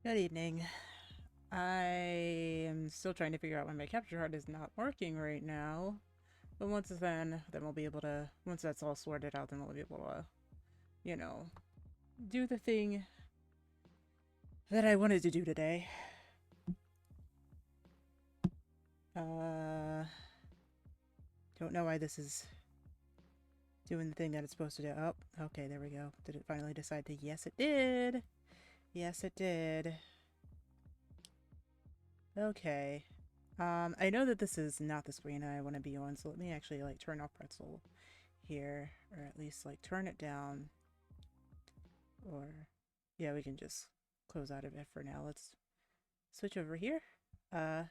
Good evening. I am still trying to figure out why my capture card is not working right now. But then we'll be able to, once that's all sorted out, then we'll be able to, you know, do the thing that I wanted to do today. Uh, don't know why this is doing the thing that it's supposed to do. Oh, okay, there we go. Did it finally decide to? Yes, it did. Yes, it did. Okay. I know that this is not the screen I want to be on, so let me actually, like, turn off Pretzel here, or at least, like, turn it down, or, yeah, we can just close out of it for now. Let's switch over here. Uh,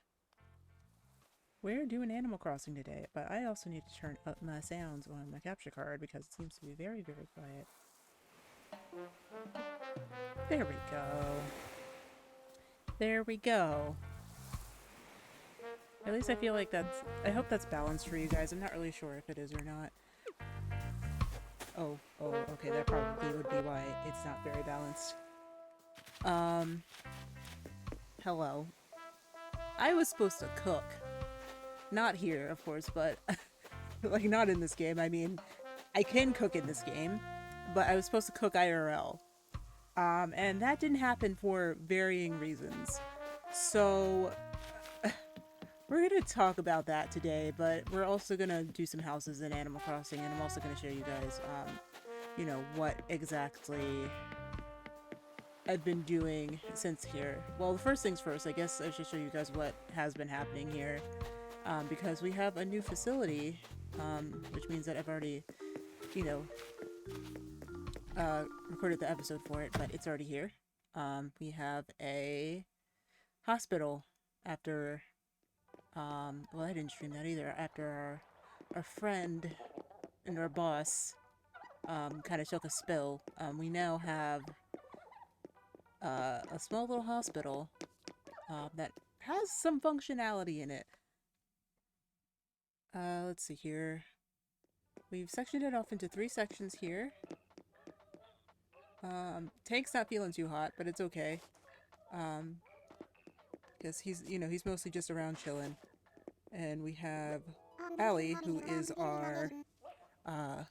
we're doing Animal Crossing today, but I also need to turn up my sounds on my capture card because it seems to be very, very quiet. There we go. There we go. At least I feel like I hope that's balanced for you guys. I'm not really sure if it is or not. Oh, okay, that probably would be why it's not very balanced. Um, hello. I was supposed to cook. Not here, of course, but like not in this game. I mean, I can cook in this game, but I was supposed to cook IRL. And that didn't happen for varying reasons. So we're gonna talk about that today, but we're also gonna do some houses in Animal Crossing, and I'm also gonna show you guys, what exactly I've been doing since here. Well, the first things first, I guess I should show you guys what has been happening here, because we have a new facility, which means that I've already, you know, recorded the episode for it, but it's already here. We have a hospital after, well, I didn't stream that either, after our friend and our boss, kind of took a spill. We now have, a small little hospital, that has some functionality in it. Let's see here. We've sectioned it off into 3 sections here. Tank's not feeling too hot, but it's okay. Because he's mostly just around chilling. And we have Allie, who is our, let's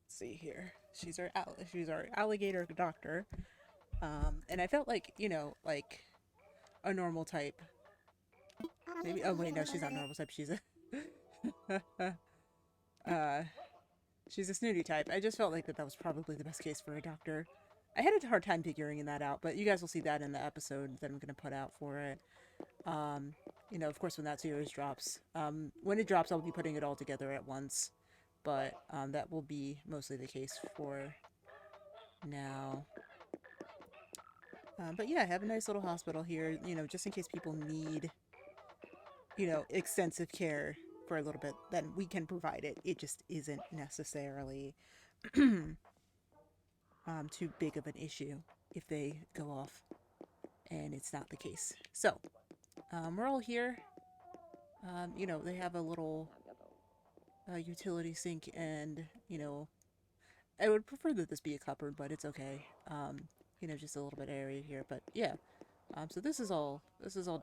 see here. She's our alligator doctor. And I felt like, like a normal type. Maybe, oh wait, no, she's not normal type. Uh, she's a snooty type. I just felt like that was probably the best case for a doctor. I had a hard time figuring that out, but you guys will see that in the episode that I'm going to put out for it. Of course, when that series drops. When it drops, I'll be putting it all together at once. But that will be mostly the case for now. But yeah, I have a nice little hospital here, just in case people need, extensive care for a little bit, then we can provide it. It just isn't necessarily too big of an issue if they go off and it's not the case. So, we're all here. They have a little utility sink, and, I would prefer that this be a cupboard, but it's okay. Just a little bit of area here, but yeah. So this is all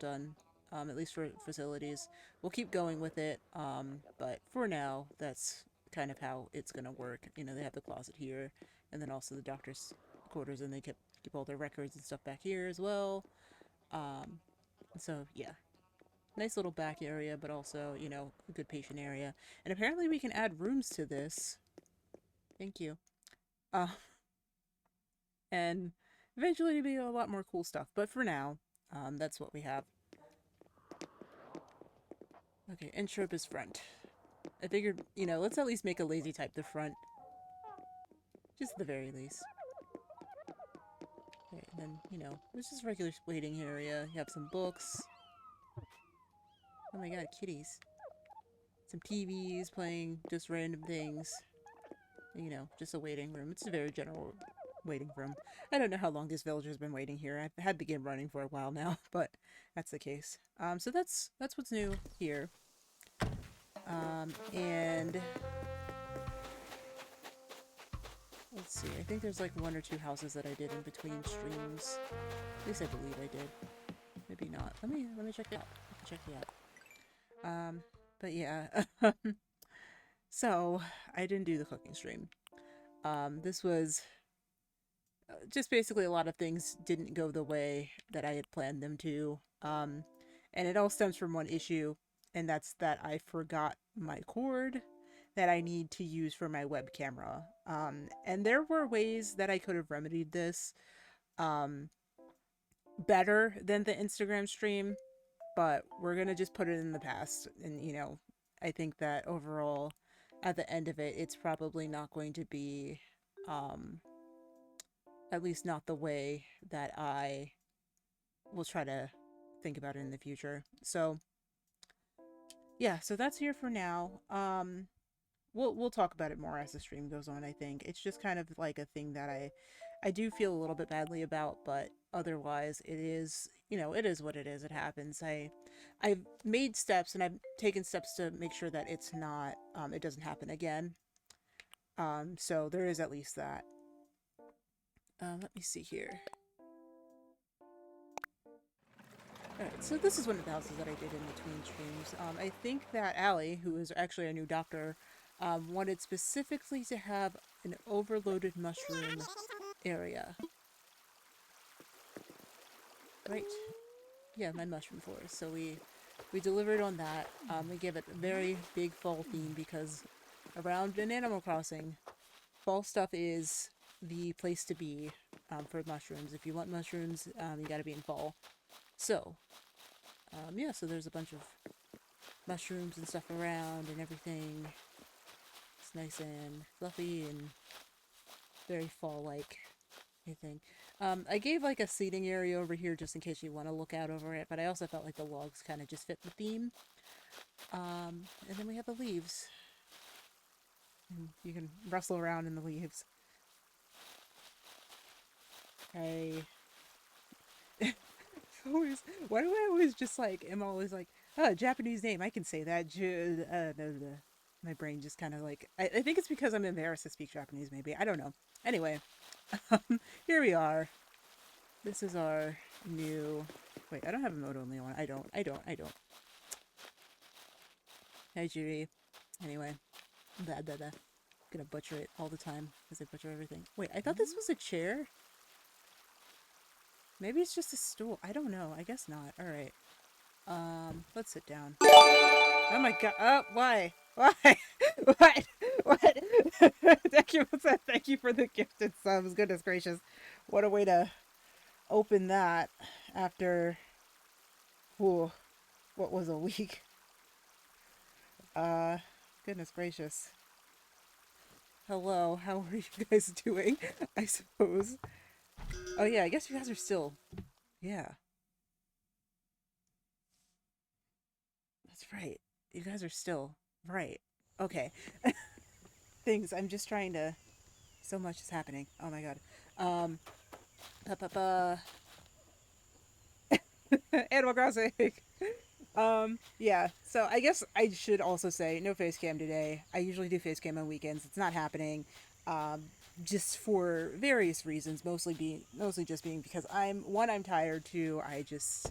done, at least for facilities. We'll keep going with it, but for now, that's kind of how it's gonna work. They have the closet here, and then also the doctor's quarters, and they keep all their records and stuff back here as well. Um, so yeah, nice little back area, but also, a good patient area. And apparently we can add rooms to this. Thank you. Uh, and eventually it'll be a lot more cool stuff. But for now, that's what we have. Okay, Intrope is front. I figured, let's at least make a lazy type the front. Just at the very least. Okay, and then, there's just regular waiting area. You have some books. Oh my god, kitties. Some TVs playing just random things. Just a waiting room. It's a very general waiting room. I don't know how long this villager's been waiting here. I've had the game running for a while now, but that's the case. So that's what's new here. And Let's see. I think there's like 1 or 2 houses that I did in between streams. At least I believe I did. Maybe not. Let me check it out. I can check it out. But yeah. So I didn't do the cooking stream. This was just basically a lot of things didn't go the way that I had planned them to. And it all stems from one issue, and that's that I forgot my cord that I need to use for my web camera. And there were ways that I could have remedied this um, better than the Instagram stream, but we're gonna just put it in the past. And I think that overall, at the end of it, it's probably not going to be, um, at least not the way that I will try to think about it in the future. So yeah, so that's here for now. We'll talk about it more as the stream goes on. I think it's just kind of like a thing that I do feel a little bit badly about, but otherwise it is, it is what it is. It happens. I've made steps and I've taken steps to make sure that it's not it doesn't happen again. So there is at least that. Let me see here. Alright, so this is one of the houses that I did in between streams. I think that Allie, who is actually a new doctor, wanted specifically to have an overloaded mushroom area. Right? Yeah, my mushroom forest. So we delivered on that. We gave it a very big fall theme because around in Animal Crossing, fall stuff is the place to be for mushrooms. If you want mushrooms, you gotta be in fall. So, yeah, so there's a bunch of mushrooms and stuff around and everything. It's nice and fluffy and very fall-like, I think. I gave like a seating area over here just in case you want to look out over it, but I also felt like the logs kind of just fit the theme. And then we have the leaves. And you can rustle around in the leaves. Hey. Always, why do I always just like, am always like, oh, Japanese name, I can say that. My brain just kind of like, I think it's because I'm embarrassed to speak Japanese, maybe. I don't know. Anyway, here we are. This is our new, wait, I don't have a mode only one. I don't. Hi, Judy. Anyway, I'm gonna butcher it all the time because I butcher everything. Wait, I thought this was a chair. Maybe it's just a stool. I don't know. I guess not. All right. Let's sit down. Oh my god. Oh, why? Why? What? What? Thank you for the gifted subs. Goodness gracious. What a way to open that after, whew, what was a week. Uh, Goodness gracious. Hello, how are you guys doing? I suppose. Oh yeah, I guess you guys are still, yeah. That's right. You guys are still, right. Okay. Things, I'm just trying to, so much is happening. Oh my god. Um, Animal Crossing. Yeah, so I guess I should also say no face cam today. I usually do face cam on weekends. It's not happening. Um, just for various reasons, mostly just being because I'm tired, two, I just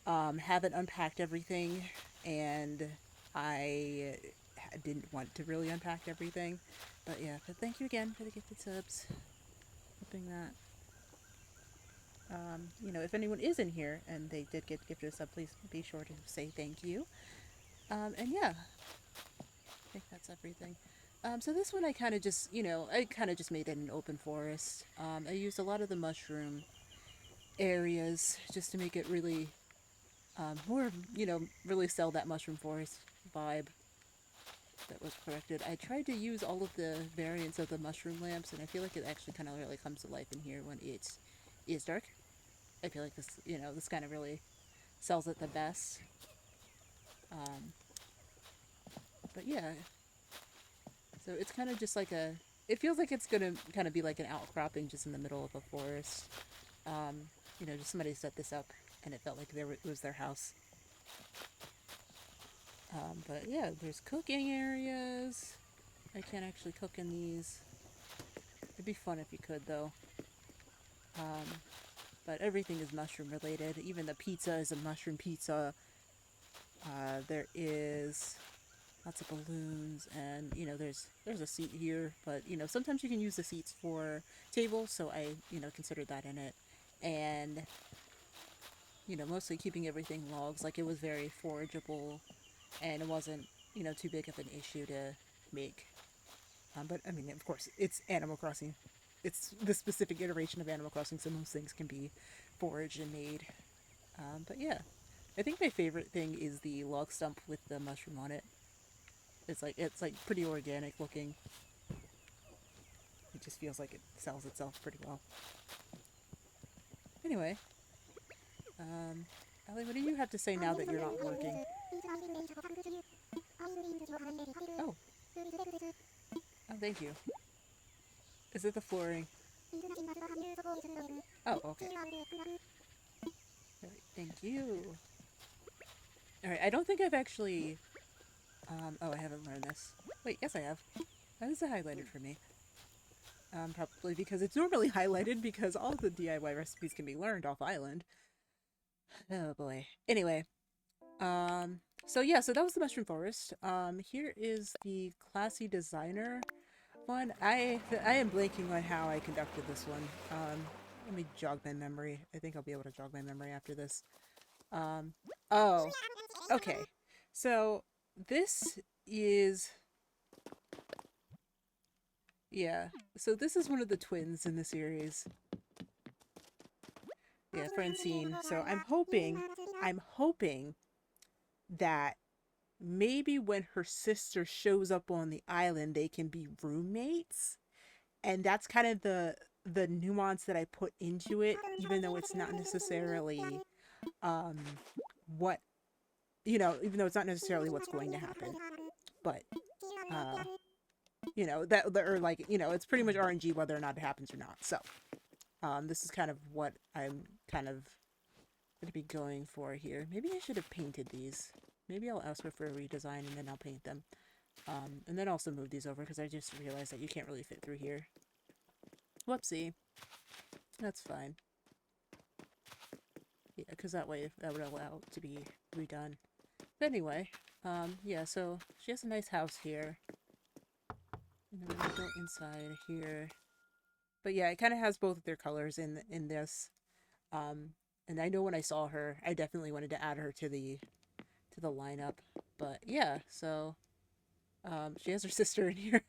haven't unpacked everything, and I didn't want to really unpack everything. But yeah, but thank you again for the gifted subs. Hoping that if anyone is in here and they did get gifted a sub, please be sure to say thank you. And yeah, I think that's everything. So this one I kind of just, made it an open forest. I used a lot of the mushroom areas just to make it really, more, really sell that mushroom forest vibe that was corrected. I tried to use all of the variants of the mushroom lamps, and I feel like it actually kind of really comes to life in here when it is dark. I feel like this, this kind of really sells it the best. But yeah, so it's kind of just like it feels like it's gonna kind of be like an outcropping just in the middle of a forest. Just somebody set this up and it felt like it was their house. But yeah, there's cooking areas. I can't actually cook in these. It'd be fun if you could, though. But everything is mushroom related. Even the pizza is a mushroom pizza. There is lots of balloons, and there's a seat here, but sometimes you can use the seats for tables, so I considered that in it. And mostly keeping everything logs, like it was very forageable, and it wasn't too big of an issue to make. But I mean, of course, it's Animal Crossing. It's the specific iteration of Animal Crossing, so most things can be foraged and made. But yeah, I think my favorite thing is the log stump with the mushroom on it. It's like pretty organic looking. It just feels like it sells itself pretty well. Anyway, Ellie, what do you have to say now that you're not working? Oh, oh, thank you. Is it the flooring? Oh, okay. Alright, thank you. Alright, I don't think I've actually... oh, I haven't learned this. Wait, yes I have. That is highlighted for me. Probably because it's normally highlighted because all the DIY recipes can be learned off island. Oh boy. Anyway, so yeah, so that was the Mushroom Forest. Here is the Classy Designer one. I am blanking on how I conducted this one. Let me jog my memory. I think I'll be able to jog my memory after this. Oh, okay. So this is, yeah. So this is one of the twins in the series. Yeah, Francine. So I'm hoping that maybe when her sister shows up on the island, they can be roommates. And that's kind of the nuance that I put into it, even though it's not necessarily um what even though it's not necessarily what's going to happen. But uh that or like, it's pretty much RNG whether or not it happens or not. So this is kind of what I'm kind of gonna be going for here. Maybe I should have painted these. Maybe I'll ask her for a redesign and then I'll paint them. And then also move these over because I just realized that you can't really fit through here. Whoopsie. That's fine. Yeah, because that way that would allow it to be redone. But anyway, yeah, so she has a nice house here. And then we're gonna go inside here. But yeah, it kind of has both of their colors in this. And I know when I saw her, I definitely wanted to add her to the lineup. But yeah, so she has her sister in here.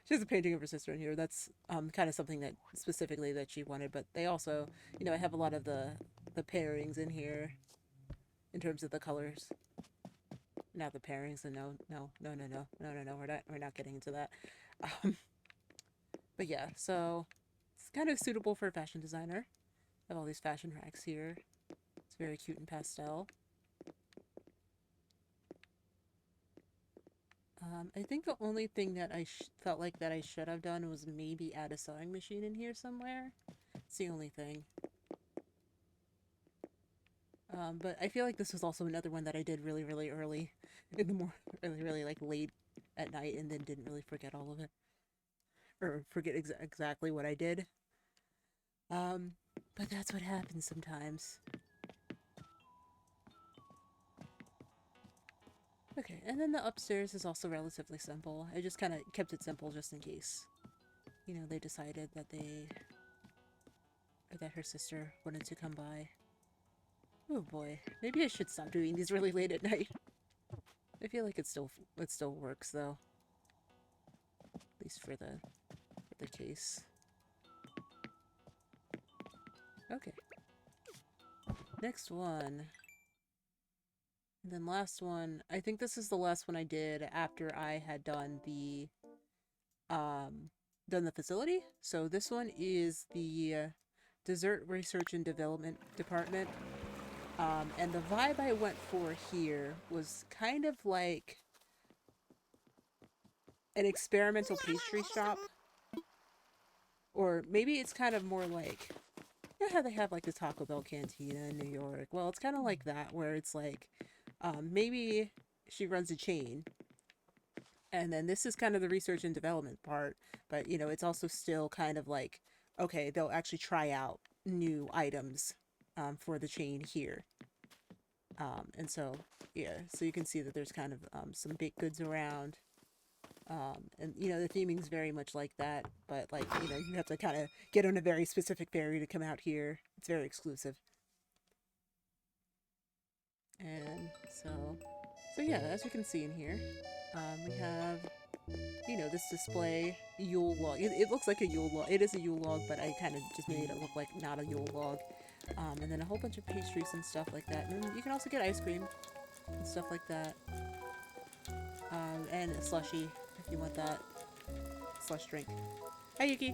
She has a painting of her sister in here. That's kind of something that specifically that she wanted. But they also, I have a lot of the pairings in here in terms of the colors. Not the pairings. And no. We're not getting into that. But yeah, so it's kind of suitable for a fashion designer. I have all these fashion racks here. It's very cute and pastel. I think the only thing that I felt like that I should have done was maybe add a sewing machine in here somewhere. It's the only thing. But I feel like this was also another one that I did really, really early in the morning, really like late at night, and then didn't really forget all of it. Or forget exactly what I did. But that's what happens sometimes. Okay, and then the upstairs is also relatively simple. I just kind of kept it simple just in case, they decided that that her sister wanted to come by. Oh boy, maybe I should stop doing these really late at night. I feel like it still works though. At least for the case. Okay. Next one. And then last one. I think this is the last one I did after I had done the facility. So this one is the Dessert Research and Development Department. And the vibe I went for here was kind of like an experimental pastry shop. Or maybe it's kind of more like, how they have like the Taco Bell Cantina in New York. Well, it's kind of like that, where it's like, maybe she runs a chain, And then this is kind of the research and development part, but you know, it's also still kind of like, okay, they'll actually try out new items for the chain here. And so, yeah, so you can see that there's kind of some baked goods around. And you know, the theming is very much like that, but like, you know, you have to kind of get on a very specific ferry to come out here. It's very exclusive. And so yeah, as you can see in here, we have, you know, this display Yule log. It looks like a Yule log. It is a Yule log, but I kind of just made it look like not a Yule log. And then a whole bunch of pastries and stuff like that. And you can also get ice cream and stuff like that. And a slushie if you want that slush drink. Hi, Yuki.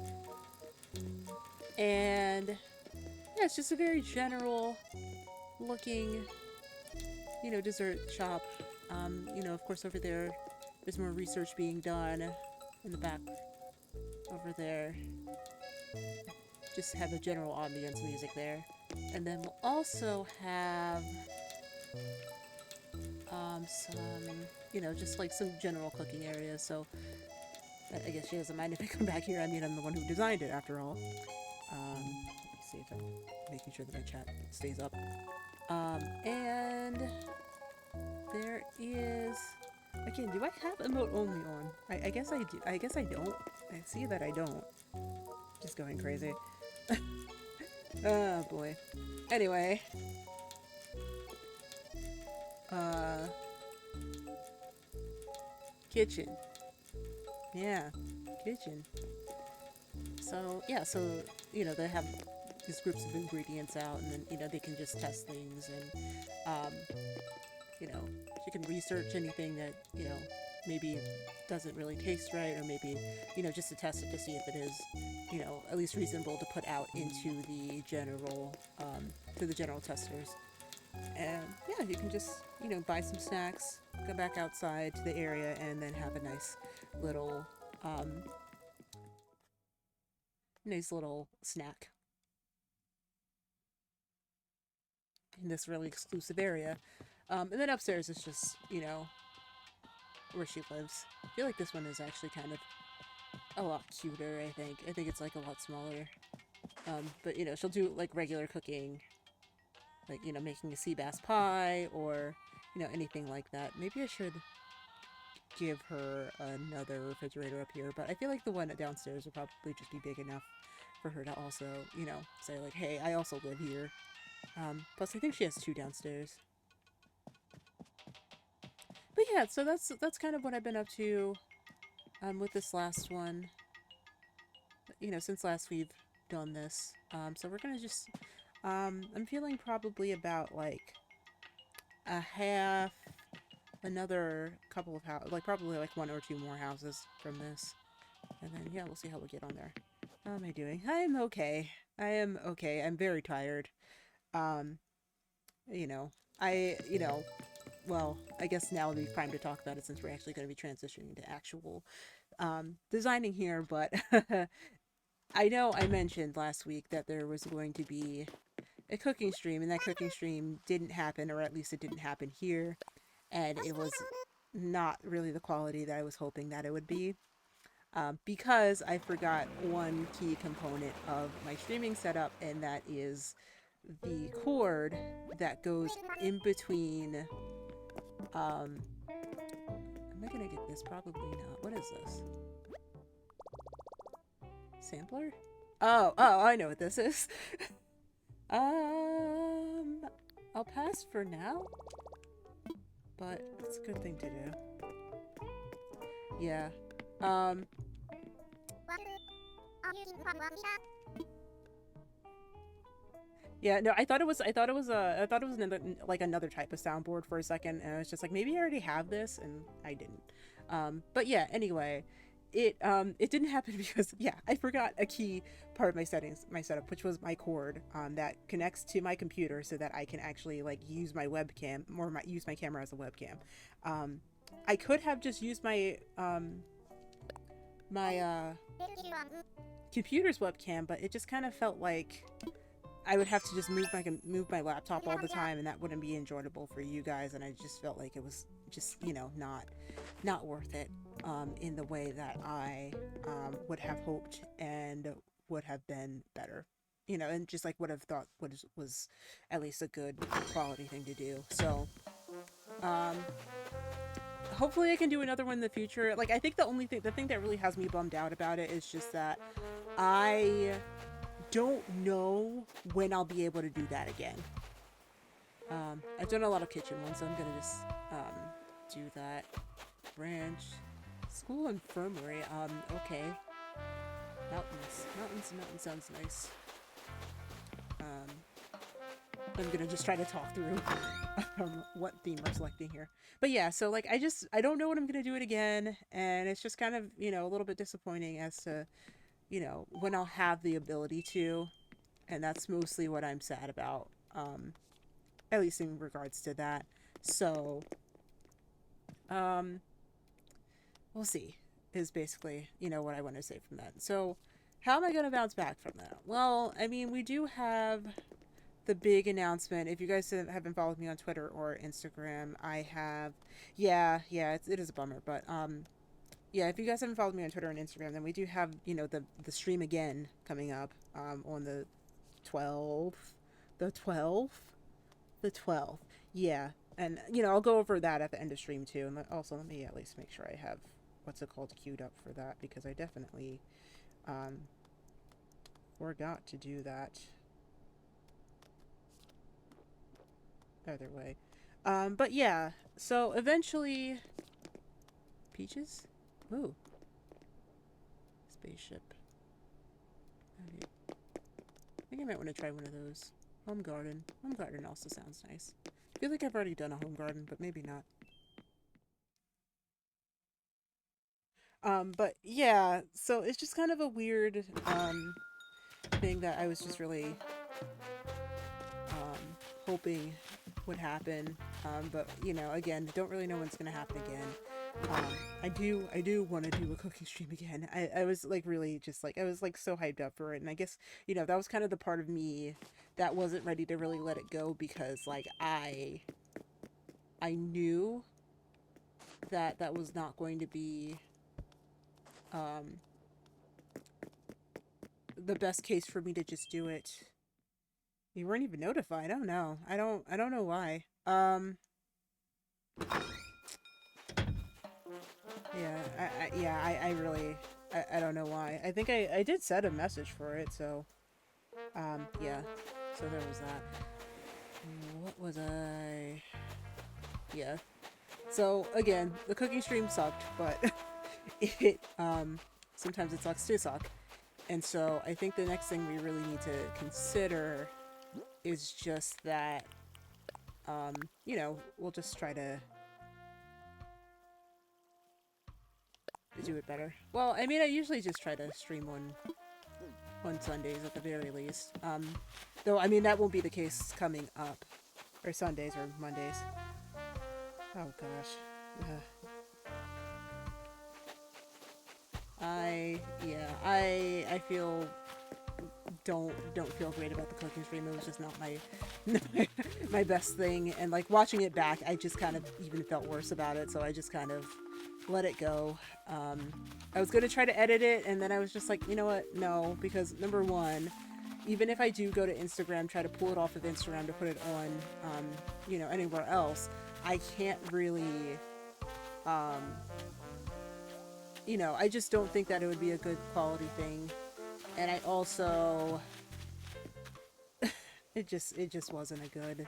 And yeah, it's just a very general looking, you know, dessert shop. You know, of course, over there's more research being done in the back over there. Just have a general ambience music there. And then we'll also have some, you know, just like some general cooking areas. So I guess she doesn't mind if I come back here. I mean, I'm the one who designed it after all. Let me see if I'm making sure that my chat stays up. And there is, again, do I have emote only on? I guess I do. I guess I don't. I see that I don't. Just going crazy. Oh boy. Anyway. Kitchen. Yeah, kitchen. So, yeah, so, you know, they have these groups of ingredients out, and then, you know, they can just test things, and, you know, you can research anything that, you know, maybe doesn't really taste right, or maybe, you know, just to test it to see if it is, you know, at least reasonable to put out into the general, to the general testers. And yeah, you can just, you know, buy some snacks, go back outside to the area, and then have a little, nice little snack in this really exclusive area. And then upstairs is just, you know, where she lives. I feel like this one is actually kind of a lot cuter, I think. I think it's like a lot smaller. But, you know, she'll do like regular cooking, like, you know, making a sea bass pie or, you know, anything like that. Maybe I should give her another refrigerator up here, but I feel like the one downstairs would probably just be big enough for her to also, you know, say like, hey, I also live here. Plus I think she has two downstairs. But yeah, so that's kind of what I've been up to with this last one. You know, since last we've done this. So we're gonna just I'm feeling probably about like a half, another couple of houses, like probably like one or two more houses from this. And then yeah, we'll see how we get on there. How am I doing? I'm okay. I am okay. I'm very tired. Um, you know, you know, well, I guess now would be prime to talk about it since we're actually going to be transitioning to actual designing here, but I know I mentioned last week that there was going to be a cooking stream, and that cooking stream didn't happen, or at least it didn't happen here, and it was not really the quality that I was hoping that it would be, because I forgot one key component of my streaming setup, and that is the cord that goes in between, am I gonna get this? Probably not. What is this? Sampler? Oh, I know what this is. I'll pass for now, but it's a good thing to do. Yeah. Yeah, no, I thought it was another, like another type of soundboard for a second, and I was just like, maybe I already have this, and I didn't. But yeah, anyway, it didn't happen because, yeah, I forgot a key part of my setup, which was my cord, that connects to my computer so that I can actually, like, use my webcam, or use my camera as a webcam. I could have just used my, computer's webcam, but it just kind of felt like I would have to just move my laptop all the time, and that wouldn't be enjoyable for you guys, and I just felt like it was just, you know, not worth it in the way that I would have hoped and would have been better, you know, and just like would have thought was at least a good quality thing to do. So um, hopefully I can do another one in the future. Like, I think the thing that really has me bummed out about it is just that I don't know when I'll be able to do that again. I've done a lot of kitchen ones, so I'm gonna just do that. Branch, school infirmary. Okay. Mountains sounds nice. I'm gonna just try to talk through what theme we're selecting here. But yeah, so like I don't know when I'm gonna do it again, and it's just kind of, you know, a little bit disappointing as to, you know, when I'll have the ability to, and that's mostly what I'm sad about. At least in regards to that. So, um, we'll see. Is basically, you know, what I want to say from that. So, how am I gonna bounce back from that? Well, I mean, we do have the big announcement. If you guys haven't followed me on Twitter or Instagram, I have. Yeah, it is a bummer, but yeah. If you guys haven't followed me on Twitter and Instagram, then we do have, you know, the stream again coming up on the 12th, the 12th, the 12th. Yeah, and you know, I'll go over that at the end of stream too. And also, let me at least make sure I have what's it called queued up for that, because I definitely um forgot to do that. Either way. But yeah, so eventually... Peaches? Ooh. Spaceship. Okay. I think I might want to try one of those. Home garden. Home garden also sounds nice. I feel like I've already done a home garden, but maybe not. But yeah, so it's just kind of a weird, thing that I was just really, hoping would happen. But you know, again, don't really know when it's gonna happen again. I do want to do a cooking stream again. I was like really just like I was like so hyped up for it, and I guess, you know, that was kind of the part of me that wasn't ready to really let it go, because like I knew that that was not going to be um the best case for me to just do it. You weren't even notified. Oh no. I don't know why. Yeah, I really, I don't know why. I think I did set a message for it, so, yeah. So there was that. What was I? Yeah. So, again, the cooking stream sucked, but it, sometimes it sucks to suck. And so I think the next thing we really need to consider is just that, you know, we'll just try to do it better. Well, I mean, I usually just try to stream on Sundays at the very least. Though, I mean, that won't be the case coming up. Or Sundays or Mondays. Oh, gosh. I feel, don't feel great about the cooking stream. It was just not my, my best thing. And, like, watching it back, I just kind of even felt worse about it. So I just kind of let it go. I was going to try to edit it, and then I was just like, you know what? No, because number one, even if I do go to Instagram, try to pull it off of Instagram to put it on, you know, anywhere else, I can't really, you know, I just don't think that it would be a good quality thing. And I also, it just wasn't a good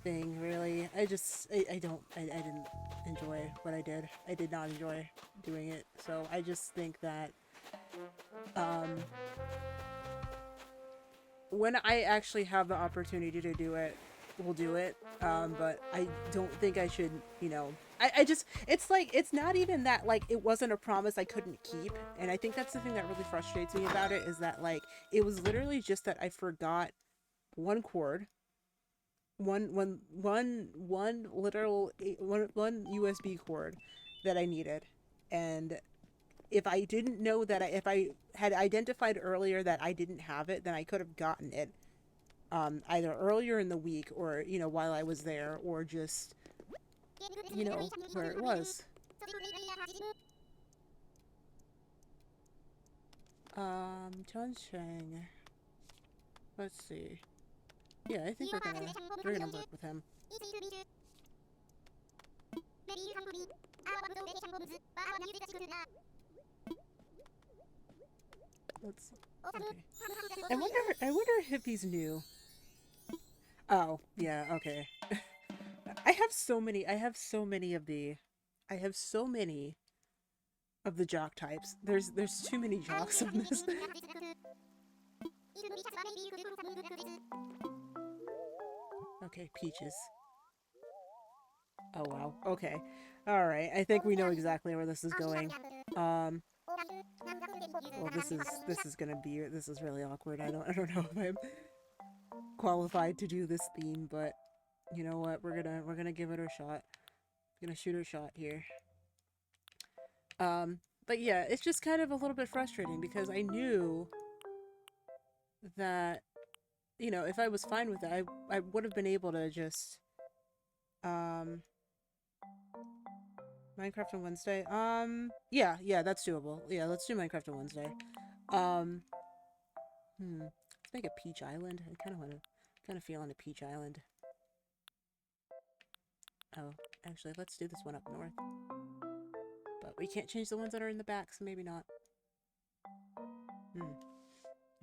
thing, really. I didn't enjoy what I did. I did not enjoy doing it. So I just think that, when I actually have the opportunity to do it, we'll do it. But I don't think I should, you know, I just, it's like, it's not even that, like, it wasn't a promise I couldn't keep. And I think that's the thing that really frustrates me about it, is that, like, it was literally just that I forgot one cord, one literal, one USB cord that I needed. And if I didn't know that, if I had identified earlier that I didn't have it, then I could have gotten it, either earlier in the week, or, you know, while I was there, or just, you know, where it was. Chongsheng. Let's see. Yeah, I think we're gonna work with him. Let's see. Okay. I wonder if he's new. Oh, yeah, okay. I have so many of the jock types. There's too many jocks on this. Okay, peaches. Oh wow. Okay. All right. I think we know exactly where this is going. Well, this is really awkward. I don't know if I'm qualified to do this theme, but you know what? We're gonna give it a shot. Gonna shoot a shot here. But yeah, it's just kind of a little bit frustrating because I knew that, you know, if I was fine with it, I would have been able to just, Minecraft on Wednesday? Yeah, that's doable. Yeah, let's do Minecraft on Wednesday. Let's make a Peach Island. I kind of feel on a Peach Island. Oh, actually, let's do this one up north. But we can't change the ones that are in the back, so maybe not.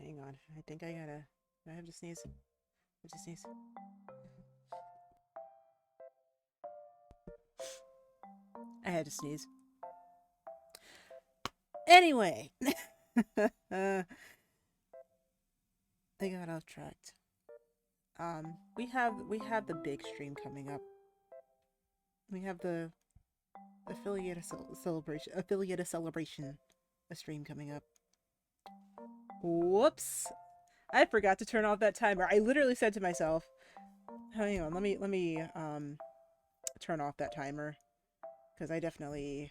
Hang on. I think I gotta... Do I have to sneeze? I have to sneeze. I had to sneeze. Anyway. I got off track. We have the big stream coming up. We have the affiliate celebration stream coming up. Whoops! I forgot to turn off that timer. I literally said to myself, hang on, let me turn off that timer, because I definitely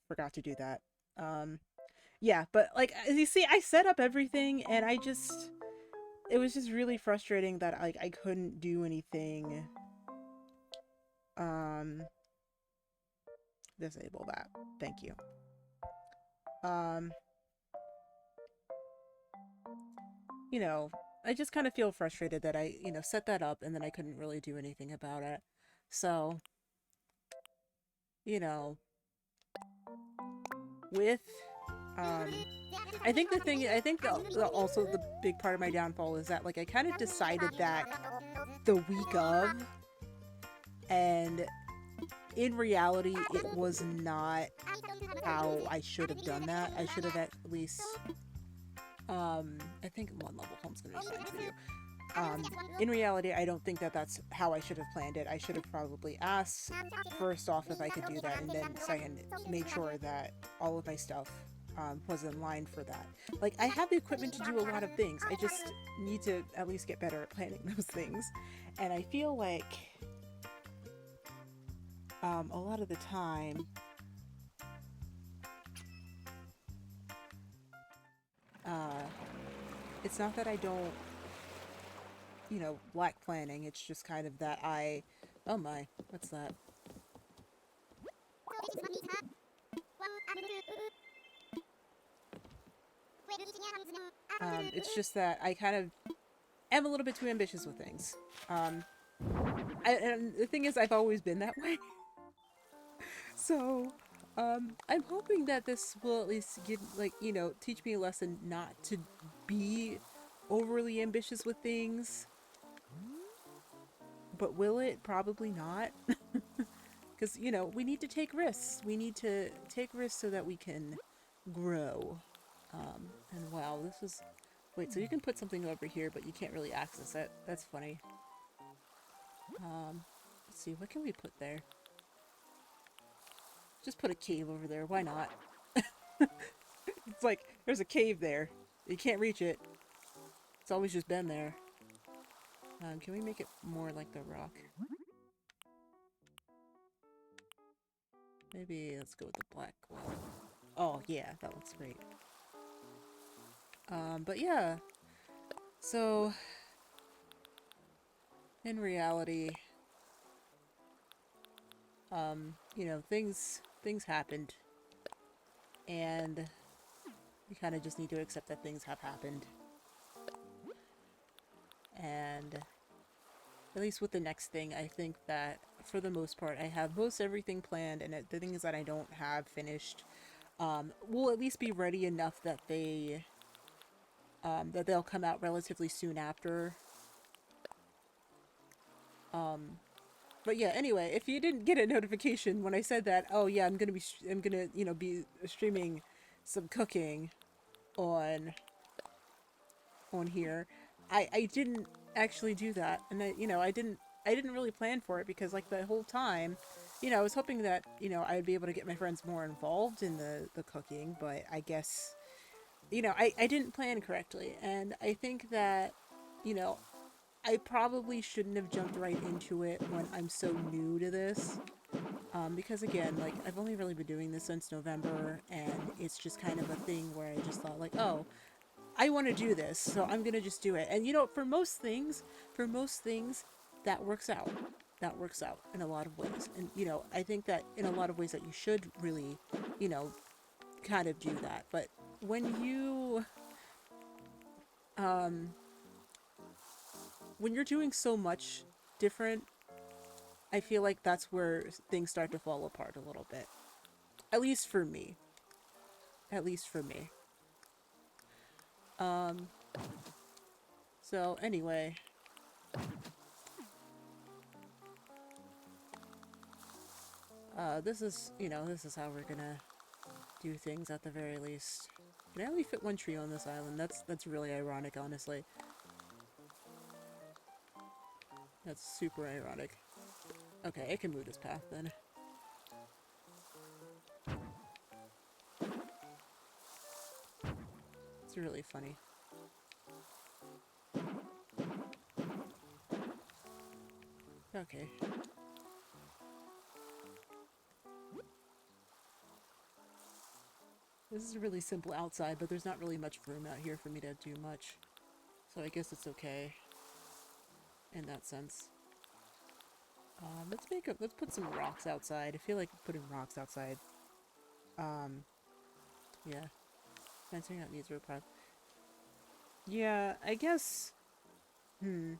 forgot to do that. Yeah, but like, as you see, I set up everything, and it was just really frustrating that like I couldn't do anything. Disable that. Thank you. You know, I just kind of feel frustrated that I, you know, set that up and then I couldn't really do anything about it. So, you know, with, I think also the big part of my downfall is that, like, I kind of decided that the week of, and in reality, it was not how I should have done that. I should have at least, I think one level home's gonna be fine for you. In reality, I don't think that that's how I should have planned it. I should have probably asked first off if I could do that, and then second, made sure that all of my stuff was in line for that. Like, I have the equipment to do a lot of things. I just need to at least get better at planning those things. And I feel like a lot of the time, it's not that I don't, you know, lack planning. It's just kind of that oh my, what's that? It's just that I kind of am a little bit too ambitious with things. And the thing is, I've always been that way. So, I'm hoping that this will at least give, like, you know, teach me a lesson not to be overly ambitious with things. But will it? Probably not. Because, you know, we need to take risks. We need to take risks so that we can grow. And wow, this is... Wait, so you can put something over here, but you can't really access it. That's funny. Let's see, what can we put there? Just put a cave over there. Why not? It's like, there's a cave there. You can't reach it. It's always just been there. Can we make it more like the rock? Maybe let's go with the black one. Oh, yeah, that looks great. But yeah. So, in reality, You know, things happened, and you kind of just need to accept that things have happened. And at least with the next thing, I think that for the most part, I have most everything planned, and the things that I don't have finished will at least be ready enough that they'll come out relatively soon after. Um, but yeah, anyway, if you didn't get a notification when I said that, oh yeah, I'm gonna be streaming some cooking on here. I didn't actually do that, and I didn't really plan for it because like the whole time, I was hoping that I would be able to get my friends more involved in the cooking, but I guess I didn't plan correctly, and I think that you know I probably shouldn't have jumped right into it when I'm so new to this. Because again, like I've only really been doing this since November, and it's just kind of a thing where I just thought like, oh, I want to do this, so I'm gonna just do it. And for most things, that works out. That works out in a lot of ways. And I think that in a lot of ways that you should really, you know, kind of do that. But when um, when you're doing so much different, I feel like that's where things start to fall apart a little bit. At least for me. At least for me. Um, so anyway, this is how we're gonna do things at the very least. Can I only fit one tree on this island? That's really ironic, honestly. That's super ironic. Okay, I can move this path then. It's really funny. Okay. This is a really simple outside, but there's not really much room out here for me to do much. So I guess it's okay in that sense. Let's put some rocks outside. I feel like putting rocks outside. Um, yeah. Fencing out needs rope path. Yeah, I guess. Hmm.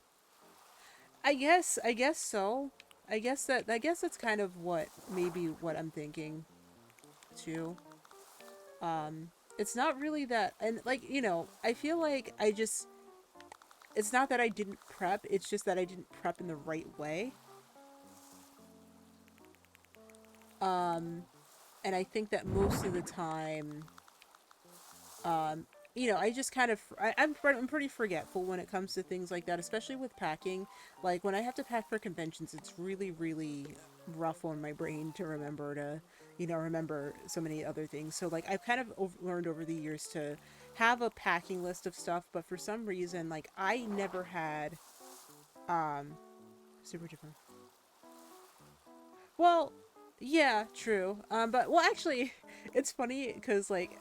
I guess so. I guess that's kind of what I'm thinking too. It's not really that, and like, I feel like it's not that I didn't prep, it's just that I didn't prep in the right way. Um, and I think that most of the time, um, I just kind of, I'm pretty forgetful when it comes to things like that, especially with packing. Like when I have to pack for conventions, it's really, really rough on my brain to remember so many other things. So like I've kind of learned over the years to have a packing list of stuff, but for some reason, like I never had, um, super different. Well, yeah, true. But well, actually, it's funny because like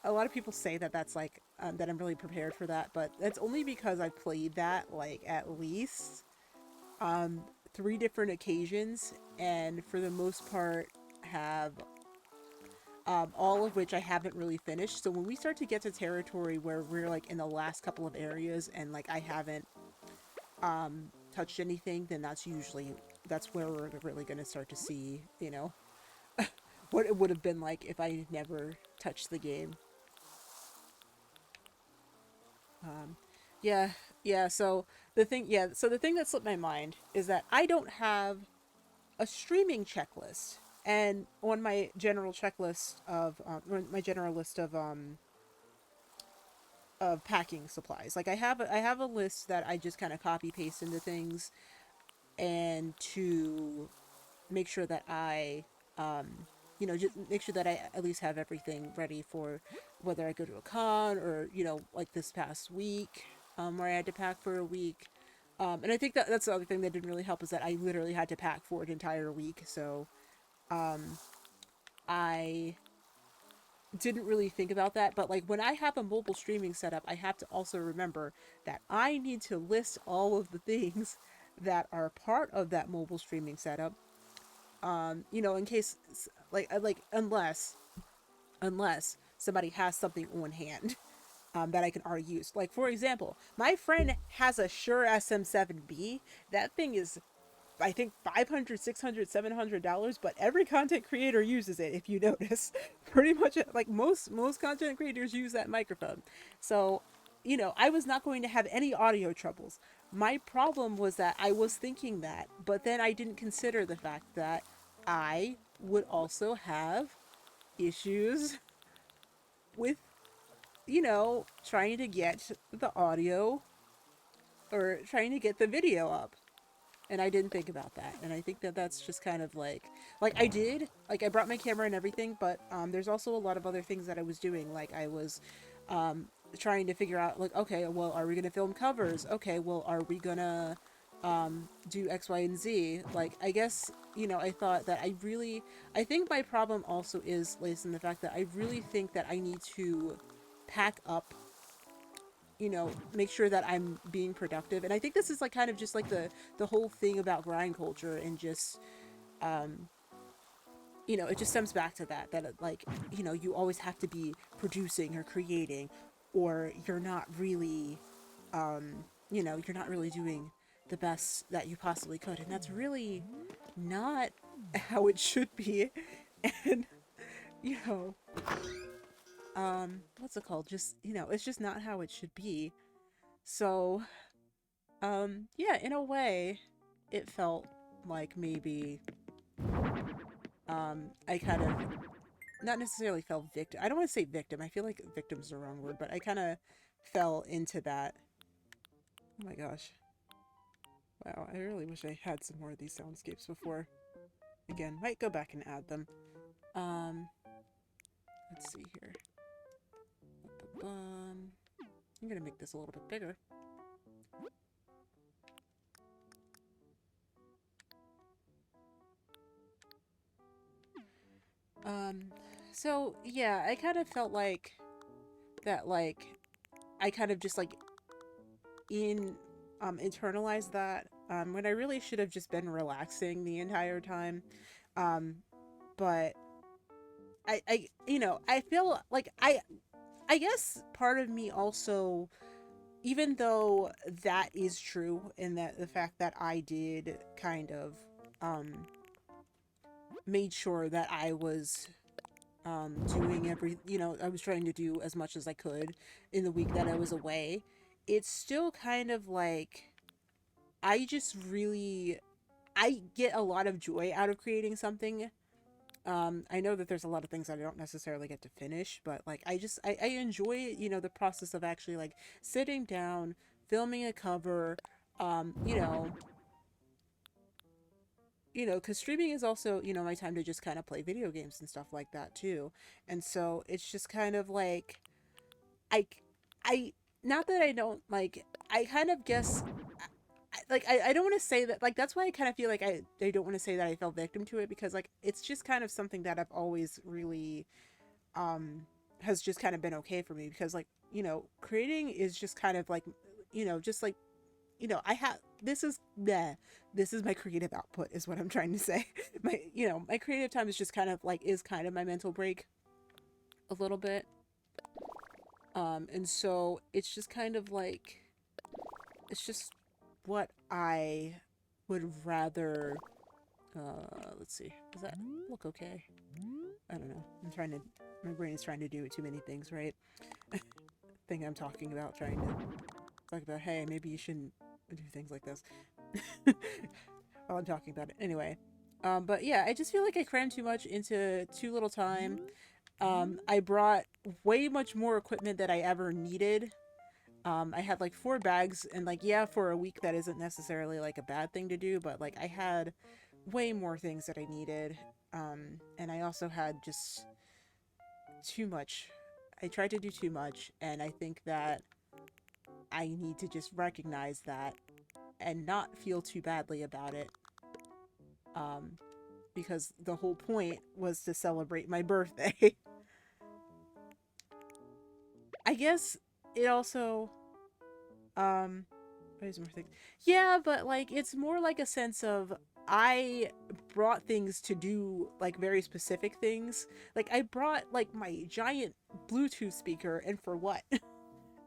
a lot of people say that that's like that I'm really prepared for that, but that's only because I played that like at least um 3 different occasions, and for the most part have all of which I haven't really finished. So when we start to get to territory where we're like in the last couple of areas and like I haven't touched anything, then that's where we're really gonna start to see, what it would have been like if I never touched the game. Um, yeah, yeah. So the thing that slipped my mind is that I don't have a streaming checklist, and on my general checklist my general list of packing supplies, like I have a list that I just kind of copy paste into things, and to make sure that just make sure that I at least have everything ready for whether I go to a con or, like this past week, where I had to pack for a week. And I think that that's the other thing that didn't really help is that I literally had to pack for an entire week. So I didn't really think about that. But like when I have a mobile streaming setup, I have to also remember that I need to list all of the things that are part of that mobile streaming setup, You know, in case like unless somebody has something on hand that I can already use. Like for example, my friend has a Shure SM7B. That thing is, I think, 500, 600, $700, but every content creator uses it. If you notice, pretty much like most content creators use that microphone. So, you know, I was not going to have any audio troubles. My problem was that I was thinking that, but then I didn't consider the fact that I would also have issues with, you know, trying to get the audio or trying to get the video up. And I didn't think about that. And I think that that's just kind of like I did, like I brought my camera and everything, but there's also a lot of other things that I was doing. Like I was um, trying to figure out, like, okay, well, are we gonna film covers? Okay, well, are we gonna do X, Y, and Z? Like, I guess, you know, I thought that I think my problem also is lays in the fact that I really think that I need to pack up, you know, make sure that I'm being productive. And I think this is like kind of just like the whole thing about grind culture and just um you know, it just stems back to that like, you know, you always have to be producing or creating, or you're not really you know, you're not really doing the best that you possibly could. And that's really not how it should be. And you know, what's it called? Just, you know, it's just not how it should be. So yeah, in a way, it felt like maybe, I kind of, not necessarily fell victim. I don't want to say victim. I feel like victim's the wrong word, but I kind of fell into that. Oh my gosh. Wow, I really wish I had some more of these soundscapes before. Again, might go back and add them. Um, let's see here. I'm gonna make this a little bit bigger. Um, so yeah, I kind of felt like that, like, I kind of just like in internalized that when I really should have just been relaxing the entire time. Um, but I you know, I feel like I guess part of me also, even though that is true, and that the fact that I did kind of um made sure that I was doing every, you know, I was trying to do as much as I could in the week that I was away, it's still kind of like I just really, I get a lot of joy out of creating something. I know that there's a lot of things I don't necessarily get to finish, but like I enjoy, you know, the process of actually like sitting down, filming a cover, you know, because streaming is also, you know, my time to just kind of play video games and stuff like that too. And so it's just kind of like I I not that I don't like, I kind of guess, I don't want to say that, like, that's why I kind of feel like I don't want to say that I fell victim to it, because like it's just kind of something that I've always really has just kind of been okay for me, because like, you know, creating is just kind of like, you know, just like, you know, I have, this is my creative output is what I'm trying to say. My, you know, my creative time is just kind of like, is kind of my mental break a little bit. And so it's just kind of like, it's just what I would rather, let's see, does that look okay? I don't know. I'm trying to, my brain is trying to do too many things, right? Thing I'm talking about, trying to talk about, hey, maybe you shouldn't do things like this while I'm talking about it. Anyway, but yeah, I just feel like I crammed too much into too little time. I brought way much more equipment that I ever needed. I had like 4 bags, and like, yeah, for a week that isn't necessarily like a bad thing to do, but like I had way more things that I needed. And I also had just too much. I tried to do too much, and I think that I need to just recognize that and not feel too badly about it. Um, because the whole point was to celebrate my birthday. I guess it also, um, what is more things? Yeah, but like it's more like a sense of I brought things to do like very specific things. Like I brought like my giant Bluetooth speaker, and for what?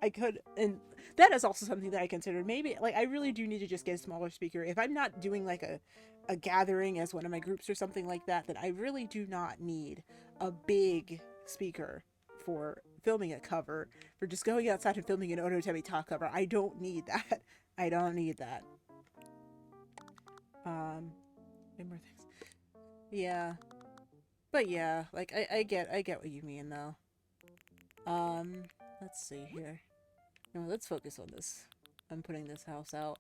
I could, and that is also something that I considered. Maybe like I really do need to just get a smaller speaker. If I'm not doing like a gathering as one of my groups or something like that, then I really do not need a big speaker for filming a cover, for just going outside and filming an Ototemi talk cover. I don't need that. I don't need that. Any more things? Yeah. But yeah, like I get what you mean though. Let's see here. No, let's focus on this. I'm putting this house out,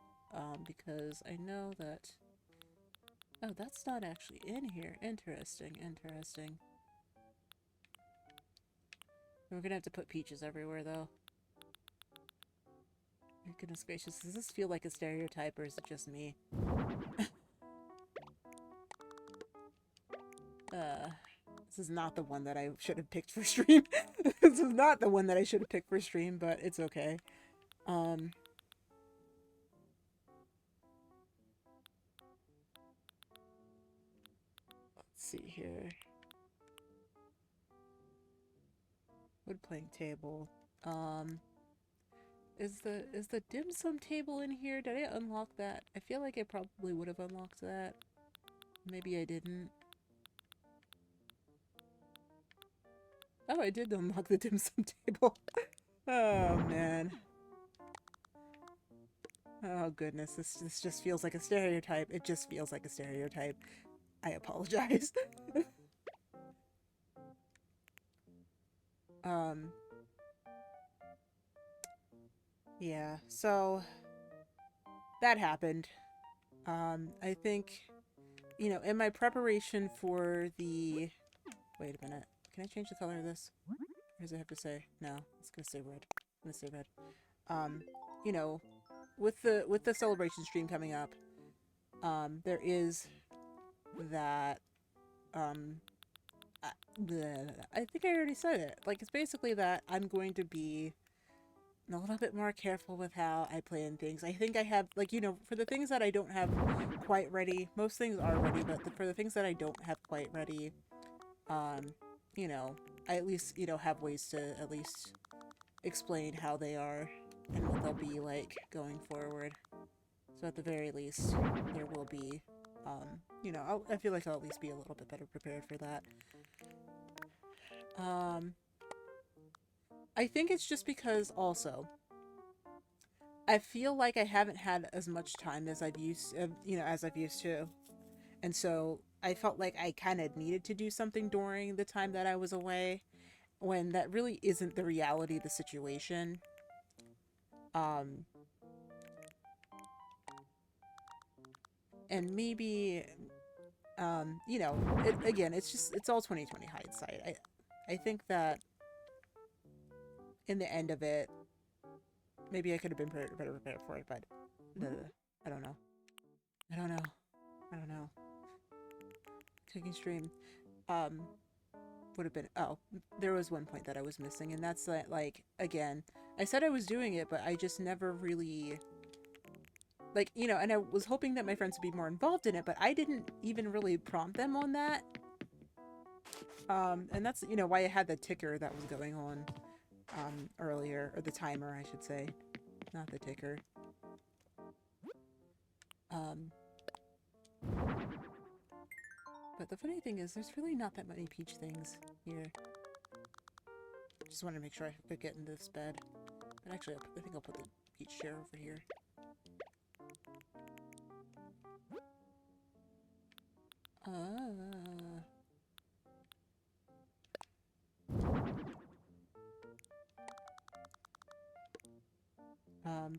because I know that... Oh, that's not actually in here. Interesting, interesting. We're gonna have to put peaches everywhere, though. My goodness gracious, does this feel like a stereotype, or is it just me? This is not the one that I should have picked for stream. This is not the one that I should have picked for stream, but it's okay. Let's see here. Wood playing table. Is the dim sum table in here? Did I unlock that? I feel like I probably would have unlocked that. Maybe I didn't. Oh, I did unlock the dim sum table. Oh, man. Oh, goodness. This just feels like a stereotype. It just feels like a stereotype. I apologize. Yeah, so that happened. I think, you know, in my preparation for the... Wait a minute. Can I change the color of this? Or does it have to say? No, it's gonna say red. It's gonna say red. You know, with the celebration stream coming up, there is that, I think I already said it. Like, it's basically that I'm going to be a little bit more careful with how I plan things. I think I have, like, you know, for the things that I don't have quite ready, most things are ready, but for the things that I don't have quite ready, you know, I at least, you know, have ways to at least explain how they are and what they'll be like going forward. So at the very least, there will be, you know, I feel like I'll at least be a little bit better prepared for that. I think it's just because also, I feel like I haven't had as much time as I've used, you know, as I've used to. And so I felt like I kind of needed to do something during the time that I was away, when that really isn't the reality of the situation. And maybe, you know, again, it's all 2020 hindsight. I think that in the end of it, maybe I could have been better prepared for it, but I don't know. I don't know. I don't know. Cooking stream, would have been, oh, there was one point that I was missing, and that's that, like, again, I said I was doing it, but I just never really, like, you know, and I was hoping that my friends would be more involved in it, but I didn't even really prompt them on that. And that's, you know, why I had the ticker that was going on, earlier, or the timer, I should say, not the ticker. But the funny thing is, there's really not that many peach things here. Just want to make sure I could get into this bed. But actually, I think I'll put the peach chair over here.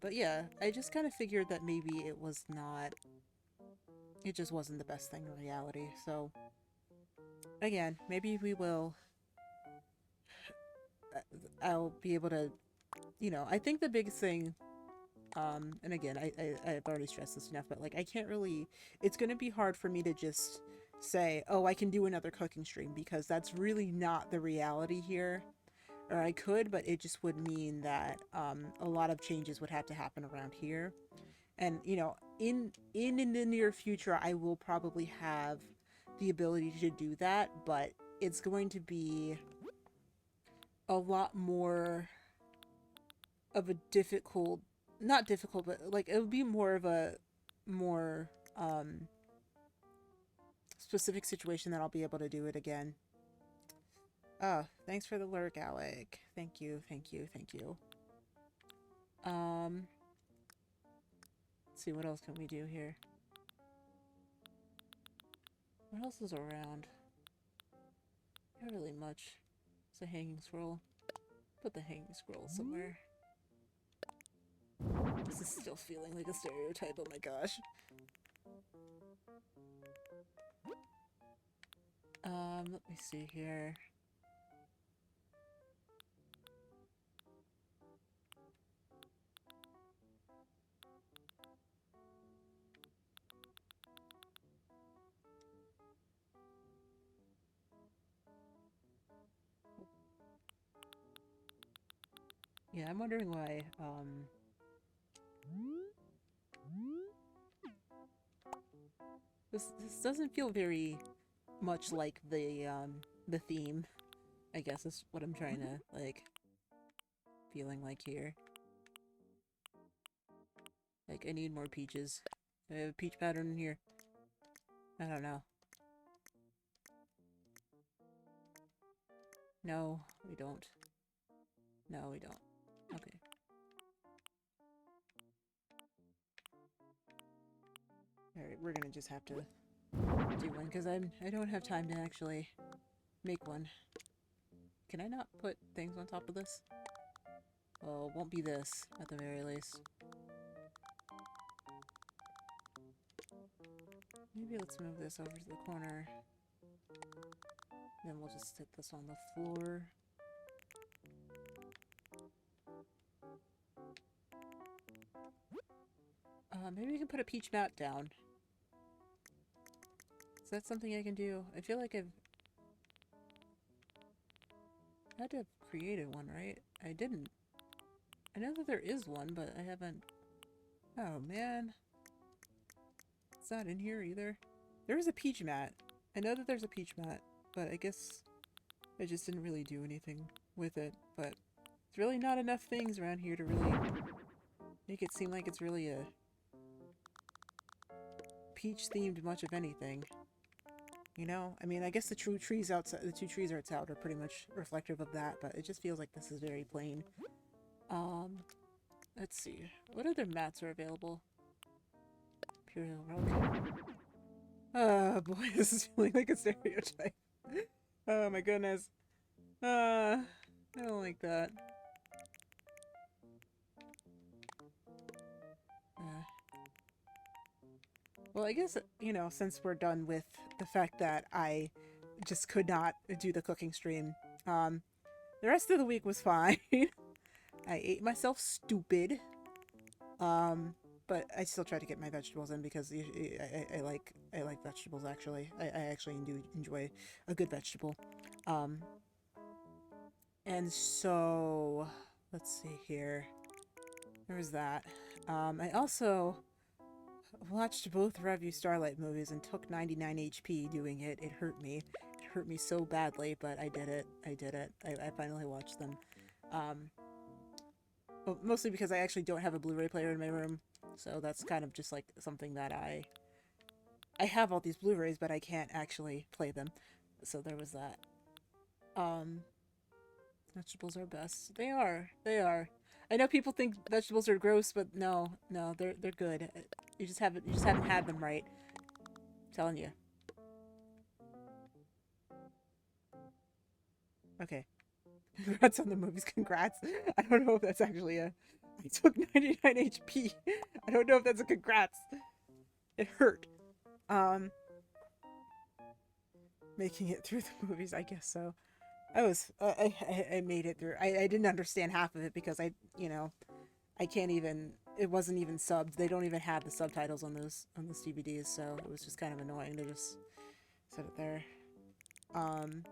But yeah, I just kind of figured that maybe it was not... It just wasn't the best thing in reality, so... Again, maybe we will... I'll be able to... You know, I think the biggest thing... and again, I've already stressed this enough, but, like, I can't really... It's gonna be hard for me to just say, oh, I can do another cooking stream, because that's really not the reality here. Or I could, but it just would mean that, a lot of changes would have to happen around here. And, you know, in the near future, I will probably have the ability to do that, but it's going to be a lot more of a difficult, not difficult, but like it would be more of a more specific situation that I'll be able to do it again. Oh, thanks for the lurk, Alec. Thank you, thank you, thank you. Let's see, what else can we do here? What else is around? Not really much. It's a hanging scroll. Put the hanging scroll somewhere. This is still feeling like a stereotype, oh my gosh. Let me see here. Yeah, I'm wondering why, this doesn't feel very much like the theme, I guess is what I'm trying to, like, feeling like here. Like, I need more peaches. I have a peach pattern in here. I don't know. No, we don't. No, we don't. Okay. Alright, we're gonna just have to do one, because I don't have time to actually make one. Can I not put things on top of this? Well, it won't be this, at the very least. Maybe let's move this over to the corner. Then we'll just sit this on the floor. Maybe we can put a peach mat down. Is that something I can do? I feel like I've had to have created one, right? I didn't. I know that there is one, but I haven't... Oh, man. It's not in here either. There is a peach mat. I know that there's a peach mat, but I guess I just didn't really do anything with it. But it's really not enough things around here to really make it seem like it's really a peach-themed much of anything. You know? I mean, I guess the two trees outside are pretty much reflective of that, but it just feels like this is very plain. Let's see. What other mats are available? Imperial Rug. Oh boy, this is feeling like a stereotype. Oh my goodness. I don't like that. Well, I guess, you know, since we're done with the fact that I just could not do the cooking stream, the rest of the week was fine. I ate myself stupid. But I still try to get my vegetables in because I like vegetables, actually. I actually do enjoy a good vegetable. And so, let's see here. There was that. I also watched both Revue Starlight movies and took 99 HP doing it. It hurt me. It hurt me so badly, but I did it. I did it. I finally watched them. Well, mostly because I actually don't have a Blu-ray player in my room. So that's kind of just like something that I have all these Blu-rays, but I can't actually play them. So there was that. Vegetables are best. They are. They are. I know people think vegetables are gross, but no, they're good. You just haven't had them right. I'm telling you. Okay. Congrats on the movies. Congrats. I don't know if that's actually a... I took 99 HP. I don't know if that's a congrats. It hurt. Making it through the movies, I guess so. I made it through. I didn't understand half of it because you know, I can't even... It wasn't even subbed. They don't even have the subtitles on those DVDs, so it was just kind of annoying to just set it there. And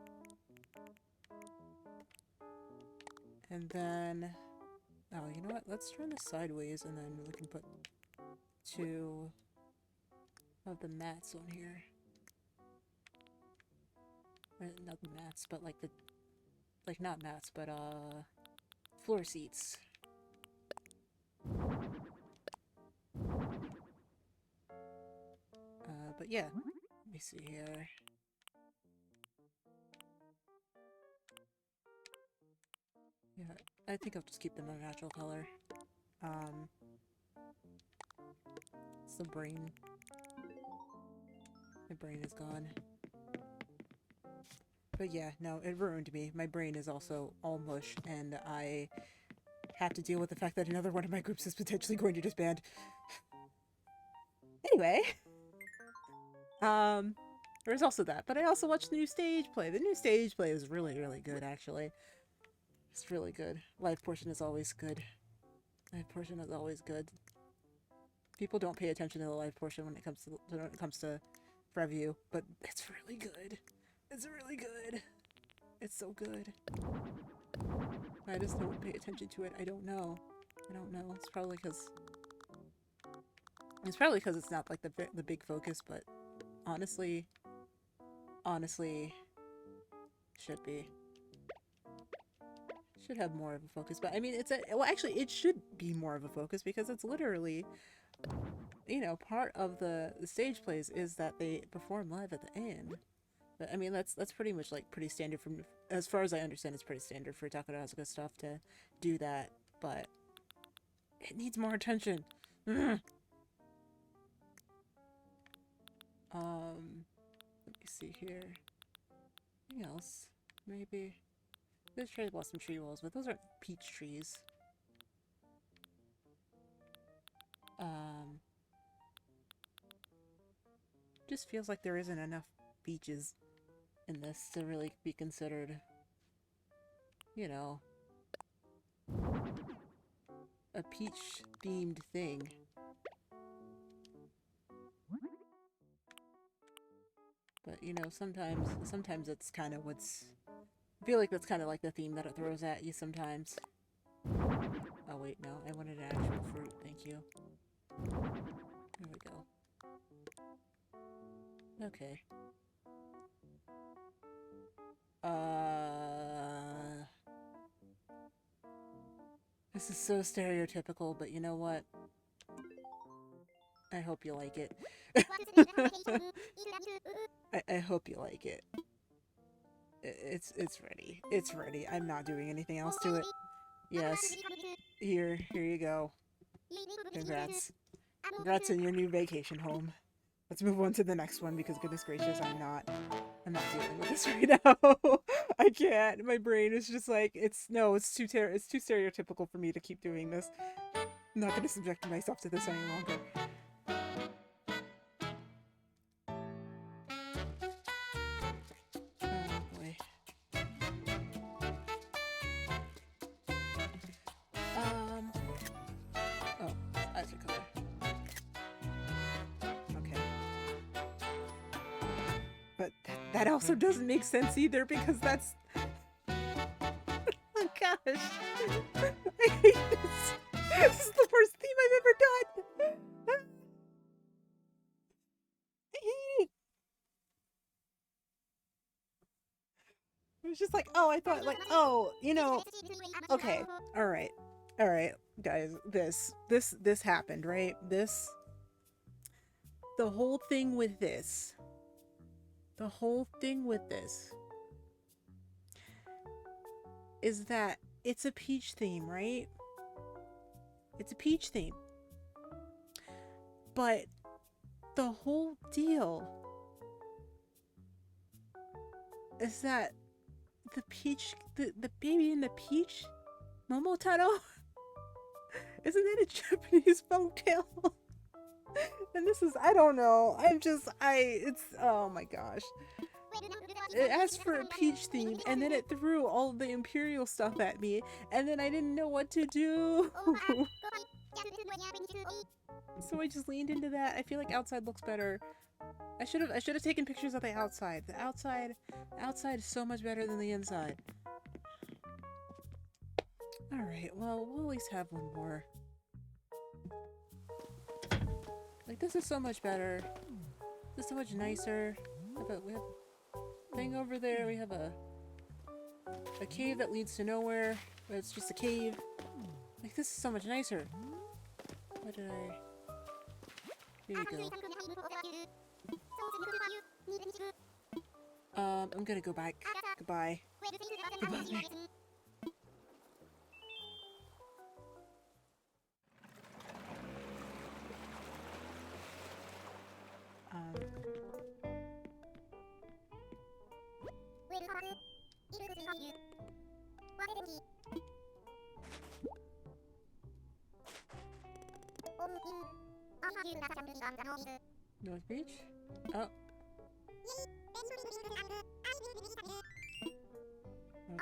then... Oh, you know what? Let's turn this sideways and then we can put 2 of the mats on here. Not mats, but like the, like not mats, but floor seats. But yeah, let me see here. Yeah, I think I'll just keep them a natural color. It's the brain. My brain is gone. But yeah, no, it ruined me. My brain is also all mush, and I have to deal with the fact that another one of my groups is potentially going to disband. Anyway. There's also that, but I also watched the new stage play. The new stage play is really, really good, actually. It's really good. Live portion is always good. Live portion is always good. People don't pay attention to the live portion when it comes to review, but it's really good. It's really good. It's so good. I just don't pay attention to it. I don't know. I don't know. It's probably because it's not like the big focus, but honestly, should be. Should have more of a focus, but I mean, well, actually, it should be more of a focus because it's literally, you know, part of the stage plays is that they perform live at the end. But I mean, that's pretty much like pretty standard from, as far as I understand, it's pretty standard for Takarazuka stuff to do that, but it needs more attention. Let me see here. Anything else? Maybe. There's cherry blossom tree walls, but those aren't peach trees. Just feels like there isn't enough beaches in this to really be considered, you know, a peach-themed thing. But, you know, sometimes it's kind of what's... I feel like that's kind of like the theme that it throws at you sometimes. Oh wait, no, I wanted an actual fruit, thank you. There we go. Okay. This is so stereotypical, but you know what? I hope you like it. I hope you like it. It's ready. It's ready. I'm not doing anything else to it. Yes. Here you go. Congrats. Congrats on your new vacation home. Let's move on to the next one because goodness gracious, I'm not dealing with this right now. I can't. My brain is just like, it's too stereotypical for me to keep doing this. I'm not going to subject myself to this any longer. Oh boy. Oh, eyes are color. Okay. But that also doesn't make sense either because that's... Oh gosh. I hate this. This is the worst theme I've ever done. I hate it. It was just like, oh, I thought like, oh, you know, okay, all right, guys, this happened, right? The whole thing with this is that it's a peach theme, right? It's a peach theme. But the whole deal is that the baby in the peach, Momotaro, isn't that a Japanese folktale? And this is, I don't know, it's, oh my gosh. It asked for a peach theme, and then it threw all the imperial stuff at me, and then I didn't know what to do. So I just leaned into that. I feel like outside looks better. I should have taken pictures of the outside. The outside is so much better than the inside. Alright, well, we'll at least have one more. Like, this is so much better. This is so much nicer. We have a thing over there. We have a cave that leads to nowhere. But it's just a cave. Like, this is so much nicer. What did I... Here you go. I'm gonna go back. Goodbye. Goodbye. North Beach? Oh.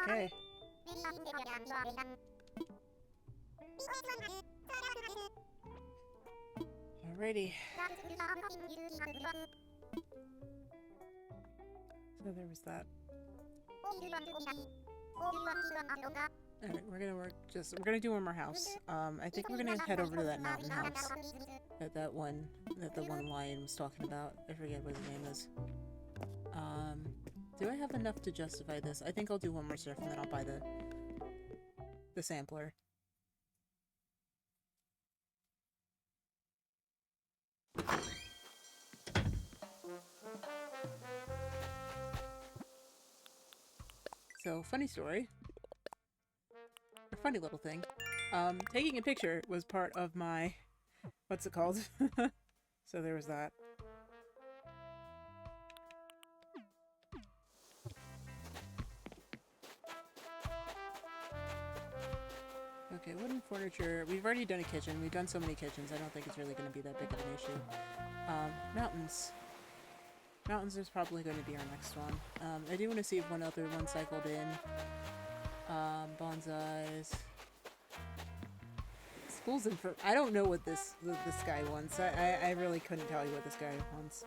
Okay. Alrighty. So there was that. Alright, we're gonna do one more house. I think we're gonna head over to that mountain house. That the one lion was talking about. I forget what his name is. Do I have enough to justify this? I think I'll do one more surf and then I'll buy the sampler. So, funny story. A funny little thing. Taking a picture was part of my... What's it called? So there was that. Okay, wooden furniture. We've already done a kitchen. We've done so many kitchens, I don't think it's really going to be that big of an issue. Mountains. Mountains is probably going to be our next one. I do want to see if one other one cycled in. Bonsais. Schools in for... I don't know what this guy wants. I really couldn't tell you what this guy wants.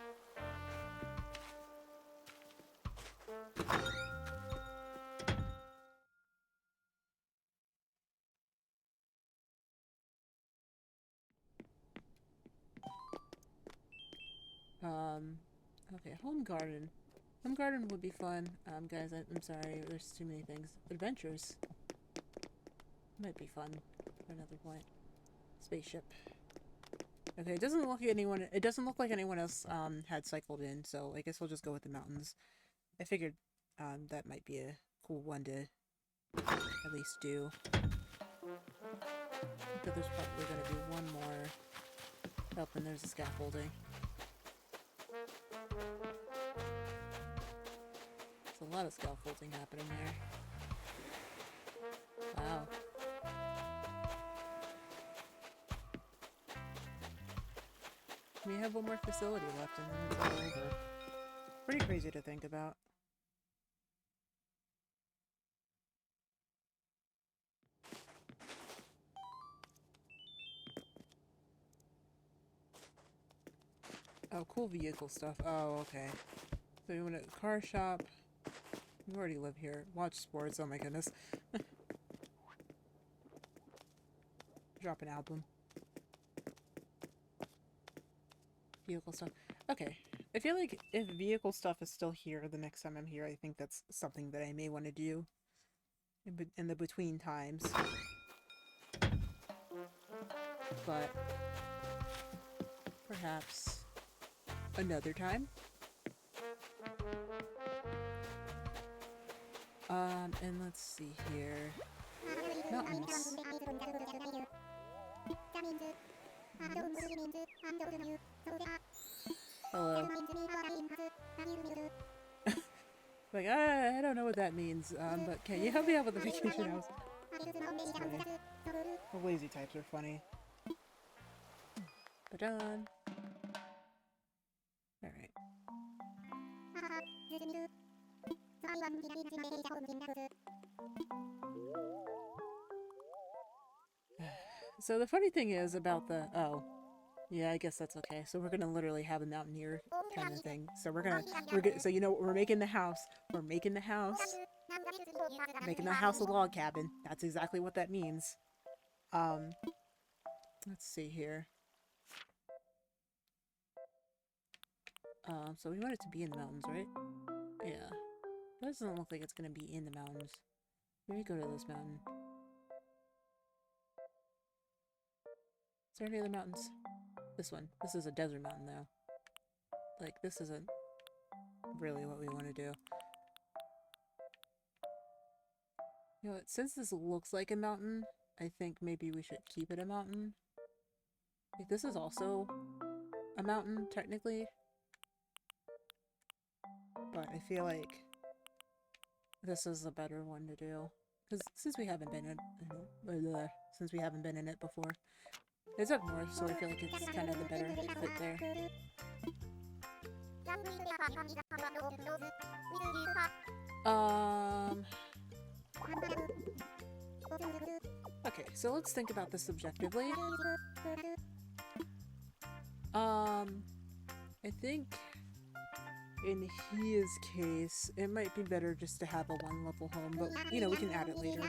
Okay, home garden. Home garden would be fun. Guys, I'm sorry, there's too many things. Adventures. Might be fun at another point. Spaceship. Okay, it doesn't look like anyone else, had cycled in, so I guess we'll just go with the mountains. I figured, that might be a cool one to at least do. I think that there's probably gonna be one more. Oh, and there's a scaffolding. There's a lot of scaffolding happening there. Wow. We have one more facility left and then it's all over. Pretty crazy to think about. Oh, cool vehicle stuff. Oh, okay. So you want a car shop. You already live here. Watch sports. Oh my goodness. Drop an album. Vehicle stuff. Okay. I feel like if vehicle stuff is still here the next time I'm here, I think that's something that I may want to do in the between times. But perhaps another time. And let's see here. Mountains. Hello. Like, I don't know what that means, but can you help me out with the vacation house? The lazy types are funny. But done. Alright. So the funny thing is about the... Oh. Yeah, I guess that's okay. So we're gonna literally have a mountaineer kind of thing. So so you know what, we're making the house. We're making the house. Making the house a log cabin. That's exactly what that means. Let's see here. So we want it to be in the mountains, right? Yeah. It doesn't look like it's gonna be in the mountains. Maybe go to this mountain. Is there any other mountains? This one. This is a desert mountain, though. Like, this isn't really what we want to do. You know what? Since this looks like a mountain, I think maybe we should keep it a mountain. Like, this is also a mountain, technically. But I feel like this is a better one to do. Because since we haven't been in it before. It's up north, so I feel like it's kind of the better fit there. Okay, so let's think about this objectively. I think in his case, it might be better just to have a one-level home, but, you know, we can add it later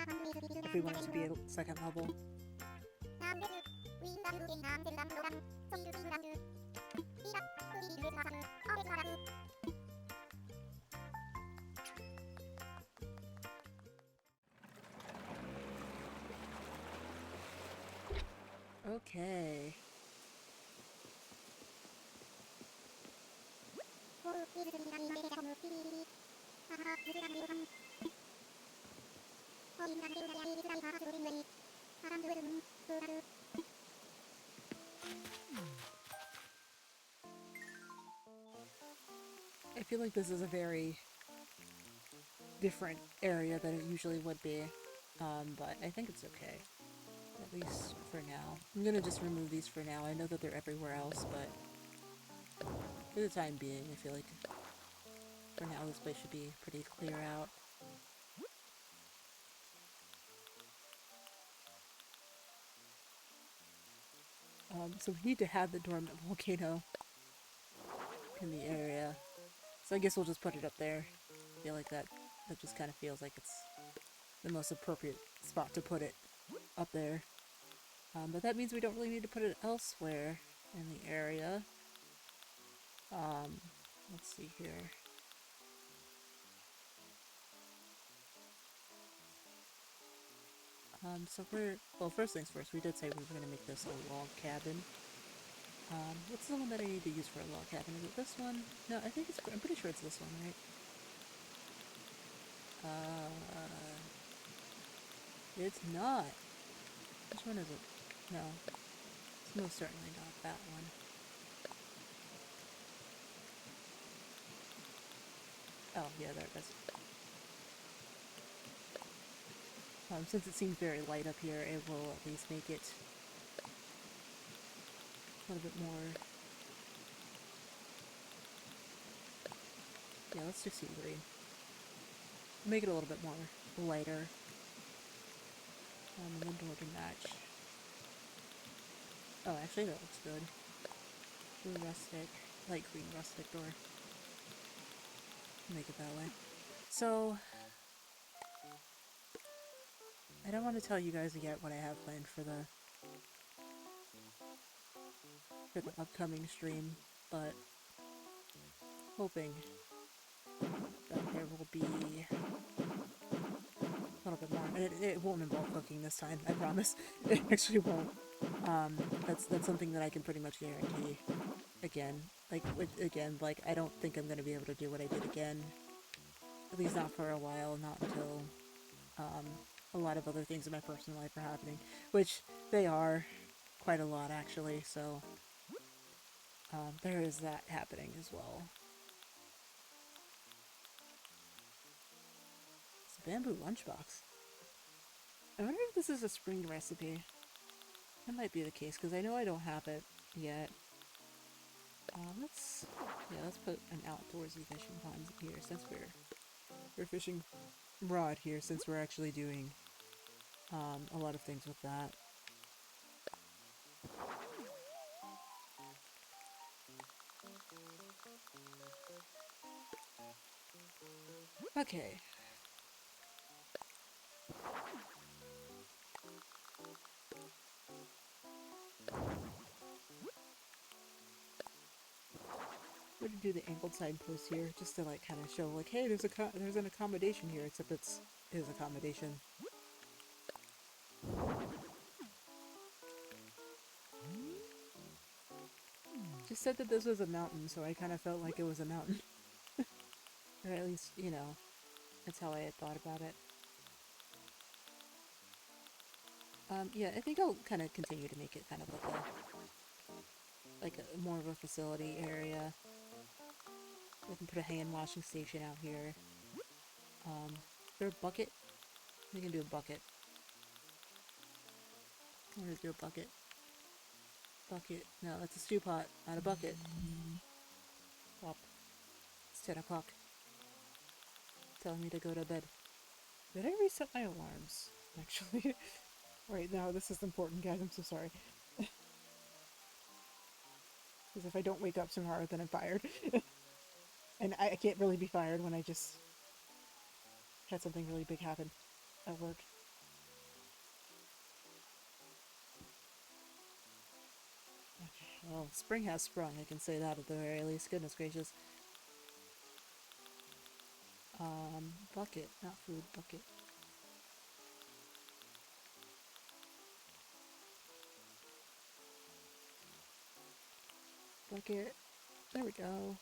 if we want it to be a second level. Okay. I feel like this is a very different area than it usually would be, but I think it's okay. At least for now. I'm gonna just remove these for now. I know that they're everywhere else, but for the time being, I feel like for now this place should be pretty clear out. So we need to have the dormant volcano in the area. So I guess we'll just put it up there. I feel like that just kind of feels like it's the most appropriate spot to put it up there. But that means we don't really need to put it elsewhere in the area. Let's see here. Well, first things first, we did say we were going to make this a log cabin. What's the one that I need to use for a log cabin? Is it this one? No, I'm pretty sure it's this one, right? It's not. Which one is it? No. It's most certainly not that one. Oh, yeah, there it is. Since it seems very light up here, it will at least make it a little bit more... Yeah, let's just see green. Make it a little bit more lighter. And the door to match. Oh, actually that looks good. Blue rustic, light green rustic door. Make it that way. So, I don't want to tell you guys yet what I have planned for the upcoming stream, but hoping that there will be a little bit more. And it won't involve cooking this time, I promise. It actually won't. That's something that I can pretty much guarantee. Again, I don't think I'm gonna be able to do what I did again. At least not for a while, not until a lot of other things in my personal life are happening, which they are quite a lot actually, so there is that happening as well. It's a bamboo lunchbox. I wonder if this is a spring recipe. That might be the case, because I know I don't have it yet. Let's put an outdoorsy fishing pond here, since we're fishing rod here, since we're actually doing a lot of things with that. Okay. do the angled signpost here, just to like kind of show like, hey, there's an accommodation here, except it's his accommodation. Just said that this was a mountain, so I kind of felt like it was a mountain. Or at least, you know, that's how I had thought about it. Yeah, I think I'll kind of continue to make it kind of like a more of a facility area. We can put a hand washing station out here. Is there a bucket? We can do a bucket. I'm gonna do a bucket. Bucket. No, that's a stew pot, not a bucket. Plop. It's 10 o'clock. Telling me to go to bed. Did I reset my alarms? Actually. Right now, this is important, guys. I'm so sorry. Because if I don't wake up tomorrow, then I'm fired. And I can't really be fired when I just had something really big happen at work. Okay, well, spring has sprung. I can say that at the very least. Goodness gracious. Bucket, not food, bucket. Bucket. There we go.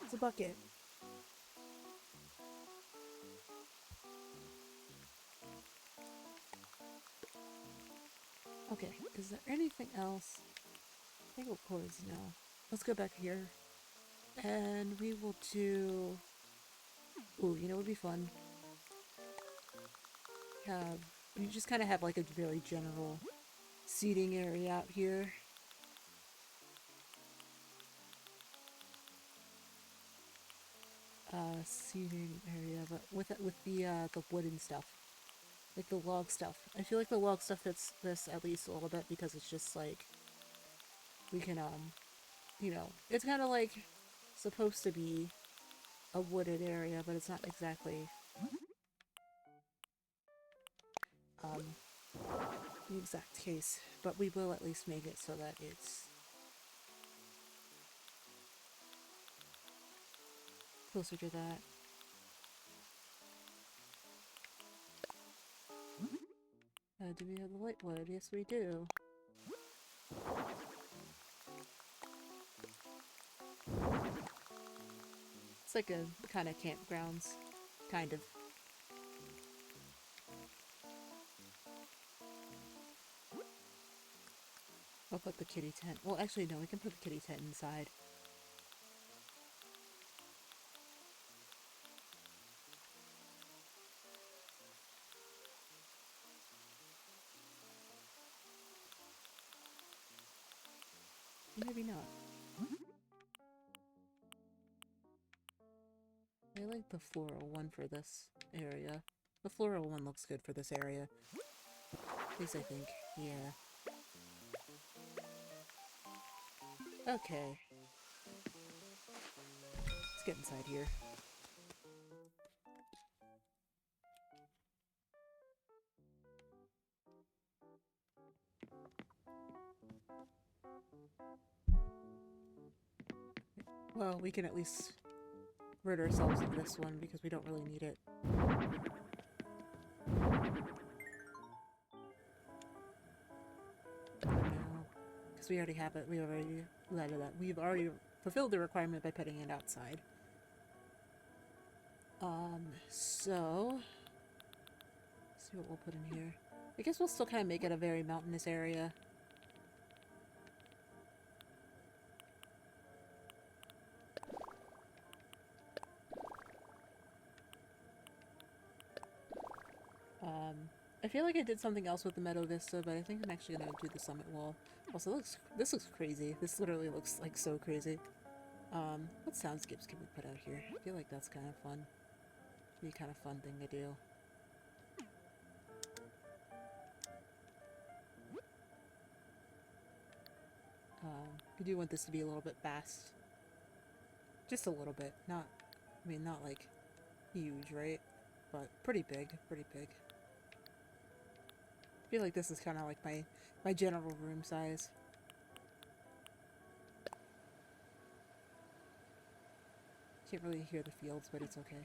It's a bucket. Okay, is there anything else? I think we'll close now. Let's go back here. And we will do... Ooh, you know what would be fun? You just kind of have like a very general seating area out here. Seating area, but with the wooden stuff. Like the log stuff. I feel like the log stuff fits this at least a little bit because it's just like we can you know, it's kind of like supposed to be a wooded area, but it's not exactly the exact case. But we will at least make it so that it's closer to that. Do we have the light wood? Yes, we do. It's like a kind of campgrounds. Kind of. I'll put the kitty tent. Well, actually, no, we can put the kitty tent inside. Maybe not. I like the floral one for this area. The floral one looks good for this area. At least I think. Yeah. Okay. Let's get inside here. Well, we can at least rid ourselves of this one because we don't really need it. Because we already have it. We've already fulfilled the requirement by putting it outside. So let's see what we'll put in here. I guess we'll still kind of make it a very mountainous area. I feel like I did something else with the Meadow Vista, but I think I'm actually gonna do the summit wall. Also, this looks crazy. This literally looks like so crazy. What soundscapes can we put out here? I feel like that's kind of fun. Be a kind of fun thing to do. I do want this to be a little bit fast. Just a little bit. Not, I mean, not like huge, right? But pretty big, pretty big. I feel like this is kind of like my general room size. Can't really hear the fields, but it's okay.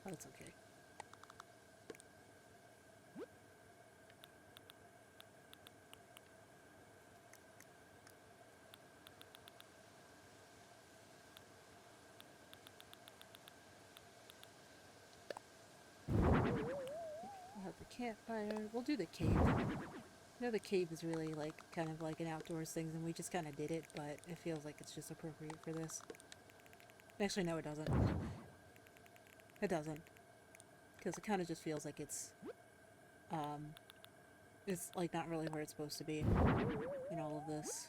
Oh, it's okay. We'll have the campfire. We'll do the cave. I know the cave is really like kind of like an outdoors thing, and we just kind of did it, but it feels like it's just appropriate for this. Actually, no, it doesn't. It doesn't, because it kind of just feels like it's like not really where it's supposed to be in all of this.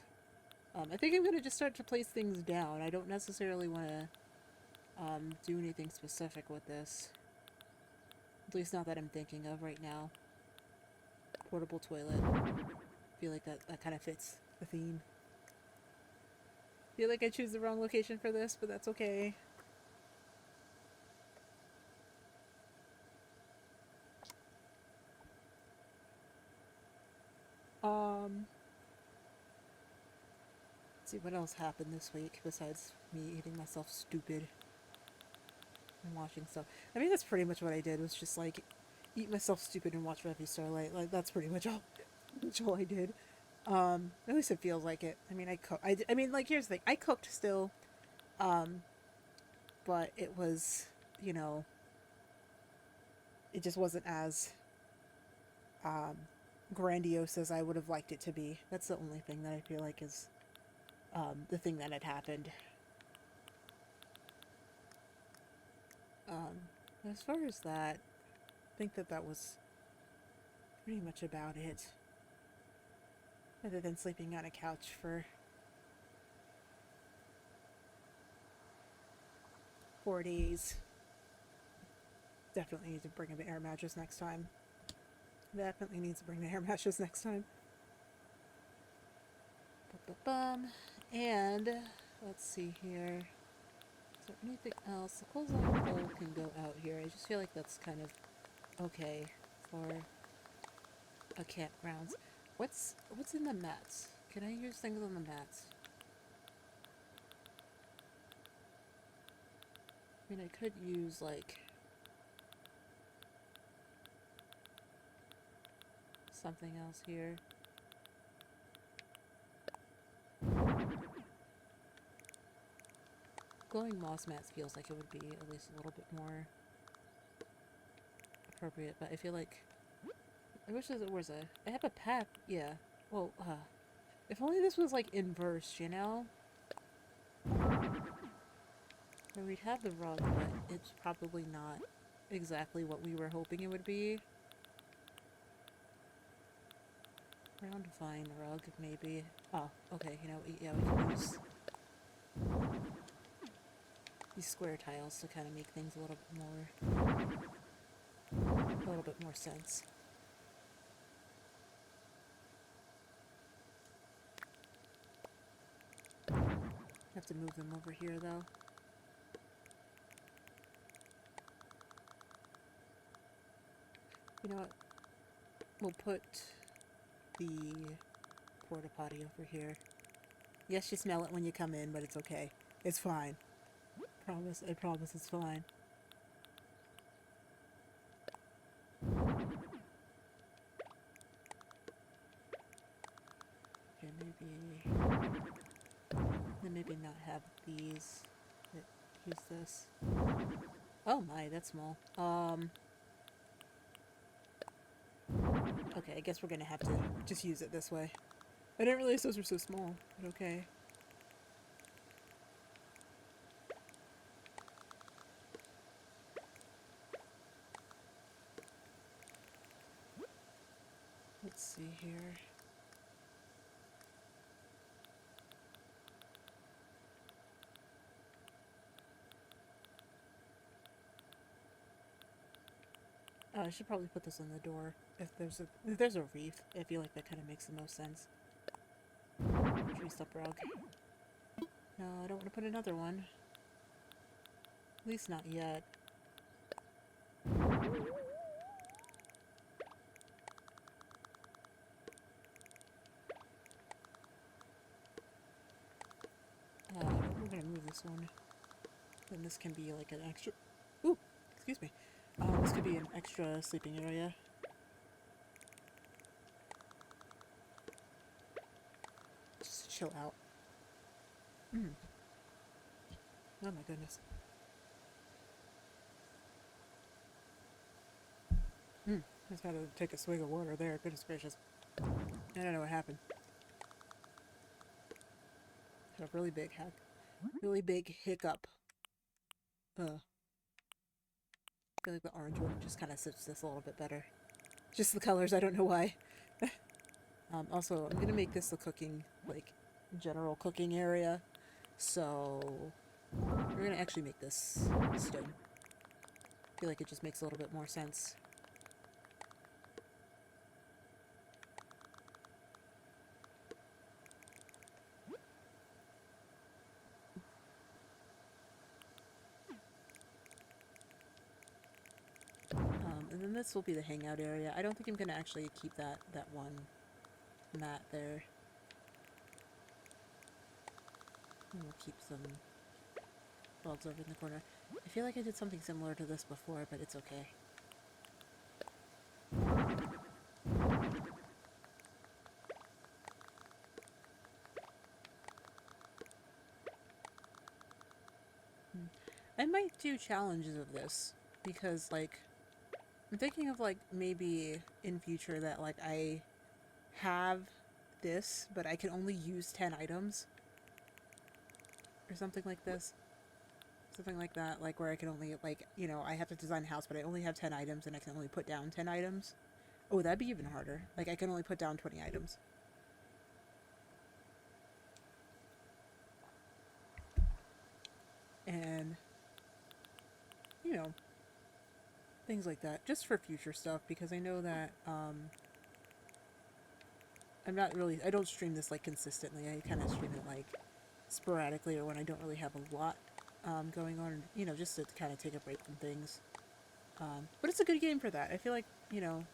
I think I'm gonna just start to place things down. I don't necessarily want to do anything specific with this. At least not that I'm thinking of right now. Portable toilet. Feel like that kind of fits the theme. Feel like I choose the wrong location for this, but that's okay. Let's see what else happened this week besides me eating myself stupid and watching stuff. I mean, that's pretty much what I did, was just like eat myself stupid and watch Revy Starlight. Like, that's pretty much all I did. At least it feels like it. I mean, I mean, like, here's the thing. I cooked still, but it was, you know, it just wasn't as grandiose as I would have liked it to be. That's the only thing that I feel like is the thing that had happened. As far as that, I think that was pretty much about it. Other than sleeping on a couch for 4 days. Definitely need to bring an air mattress next time. Definitely needs to bring the air mattress next time. And let's see here. Is there anything else? The clothesline pole can go out here. I just feel like that's kind of okay for a campgrounds. What's in the mats? Can I use things on the mats? I mean, I could use like something else here. Glowing moss mats feels like it would be at least a little bit more appropriate, but I feel like I wish there was I have a path, yeah. Well, if only this was like inverse, you know? Or we'd have the rug, but it's probably not exactly what we were hoping it would be. Round vine rug, maybe. Oh, okay, you know, yeah, we can use these square tiles to kind of make things a little bit more sense. Have to move them over here, though. You know what? We'll put the porta potty over here. Yes, you smell it when you come in, but it's okay. It's fine. I promise it's fine. Okay, maybe not have these. Use this. Oh my, that's small. Okay, I guess we're gonna have to just use it this way. I didn't realize those were so small, but okay. Let's see here. Oh, I should probably put this on the door. If there's a reef, I feel like that kind of makes the most sense. Tree stump rug. No, I don't want to put another one. At least not yet. then this can be like an extra... Ooh, excuse me. This could be an extra sleeping area. Just chill out. Oh my goodness. I just had to take a swig of water there. Goodness gracious. I don't know what happened. Had a really big hiccup. I feel like the orange one just kind of suits this a little bit better. Just the colors, I don't know why. Also, I'm gonna make this a cooking, like, general cooking area. So, we're gonna actually make this stone. I feel like it just makes a little bit more sense. And then this will be the hangout area. I don't think I'm gonna actually keep that one mat there. And we'll keep some bulbs over in the corner. I feel like I did something similar to this before, but it's okay. I might do challenges of this, because, like, I'm thinking of, like, maybe in future that, like, I have this, but I can only use 10 items. Or something like this. Something like that, like, where I can only, like, you know, I have to design a house, but I only have 10 items, and I can only put down 10 items. Oh, that'd be even harder. Like, I can only put down 20 items. And, you know, things like that. Just for future stuff, because I know that, I don't stream this, like, consistently. I kind of stream it, like, sporadically, or when I don't really have a lot going on, you know, just to kind of take a break from things. But it's a good game for that. I feel like, you know,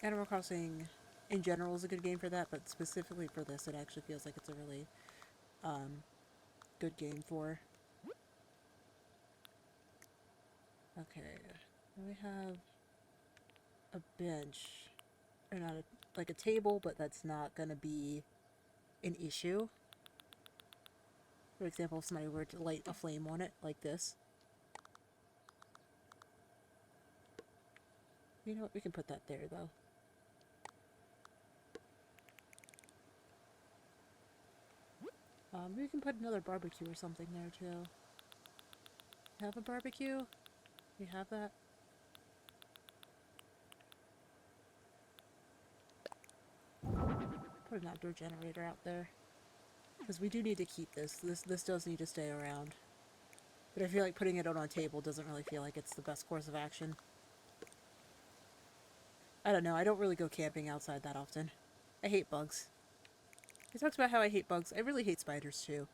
Animal Crossing in general is a good game for that, but specifically for this, it actually feels like it's a really good game for. Okay, we have a bench, or not like a table, but that's not gonna be an issue. For example, if somebody were to light a flame on it, like this. You know what, we can put that there, though. We can put another barbecue or something there, too. Have a barbecue? We have that? Put an outdoor generator out there. Because we do need to keep this. This does need to stay around. But I feel like putting it out on a table doesn't really feel like it's the best course of action. I don't know, I don't really go camping outside that often. I hate bugs. I talked about how I hate bugs. I really hate spiders, too.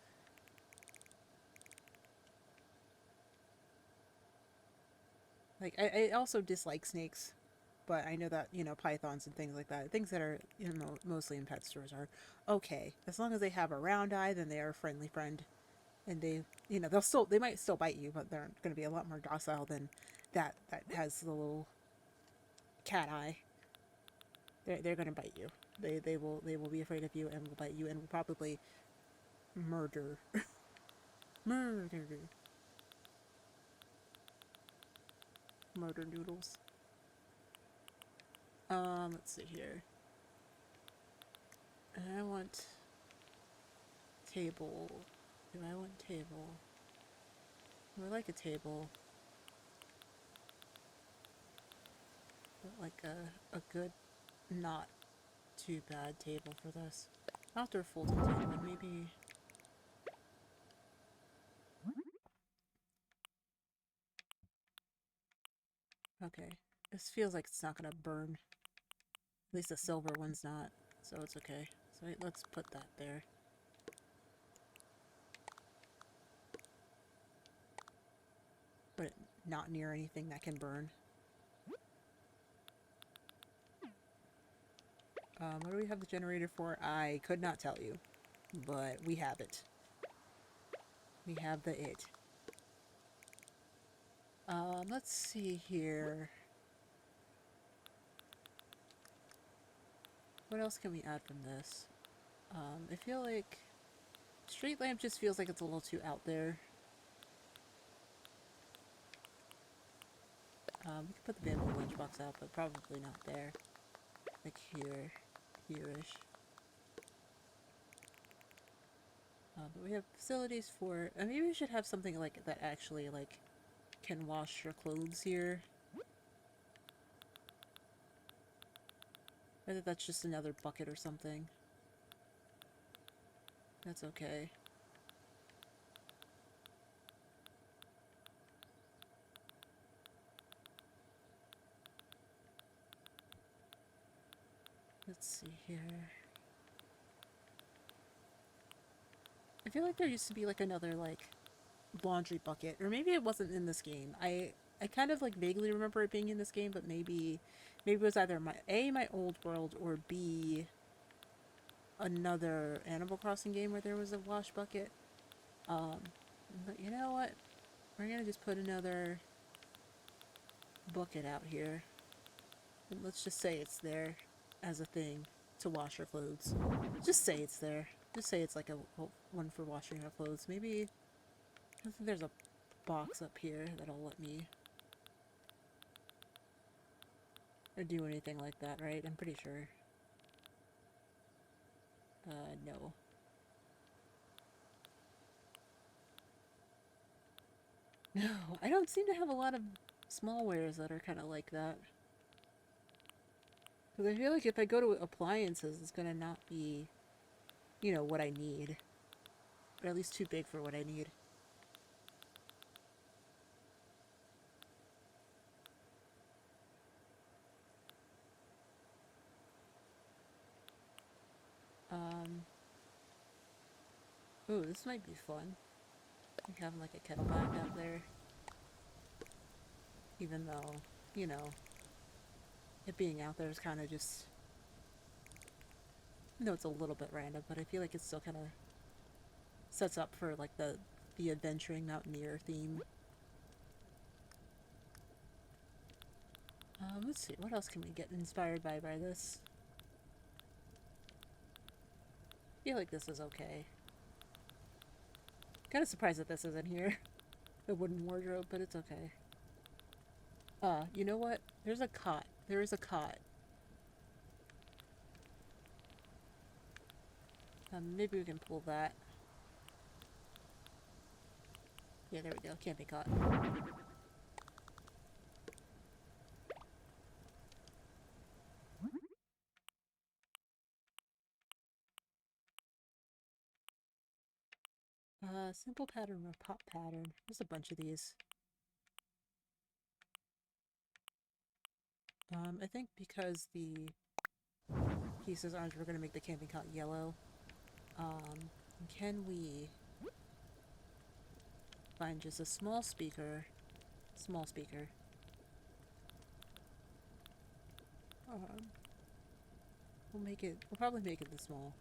Like, I also dislike snakes. But I know that, you know, pythons and things like that, things that are, you know, mostly in pet stores are okay. As long as they have a round eye, then they are a friendly friend. And they, you know, they might still bite you, but they're going to be a lot more docile than that has the little cat eye. They're going to bite you. They will be afraid of you and will bite you and will probably murder. Murder noodles. Let's see here. I want table. Do I want table? I like a table. But like a good, not too bad table for this. Outdoor folding table, maybe. Okay. This feels like it's not gonna burn. At least the silver one's not, so it's okay. So let's put that there. Put it not near anything that can burn. What do we have the generator for? I could not tell you, but we have it. We have the it. Let's see here. What else can we add from this? I feel like street lamp just feels like it's a little too out there. We could put the bamboo lunchbox out, but probably not there. Like here-ish. But we have facilities for... maybe we should have something like that actually, like, can wash your clothes here. Whether that's just another bucket or something. That's okay. Let's see here. I feel like there used to be like another like laundry bucket, or maybe it wasn't in this game. I kind of like vaguely remember it being in this game, but maybe it was either my old world, or B, another Animal Crossing game where there was a wash bucket. But you know what? We're gonna just put another bucket out here. And let's just say it's there as a thing to wash your clothes. Just say it's there. Just say it's like a one for washing our clothes. Maybe, I think there's a box up here that'll let me or do anything like that, right? I'm pretty sure. No. No, I don't seem to have a lot of smallwares that are kind of like that. Because I feel like if I go to appliances, it's gonna not be, you know, what I need. Or at least too big for what I need. Ooh, this might be fun. Like having like a kettle back out there. Even though, you know, it being out there is kind of just... No, it's a little bit random, but I feel like it still kind of sets up for like the adventuring mountaineer theme. Let's see, what else can we get inspired by this? I feel like this is okay. Kind of surprised that this isn't here. The wooden wardrobe, but it's okay. You know what? There's a cot. There is a cot. Maybe we can pull that. Yeah, there we go. Camping cot. Simple pattern or pop pattern. There's a bunch of these. I think because the pieces aren't, we're gonna make the camping cot yellow. Can we find just a small speaker? Small speaker. We'll probably make it the small.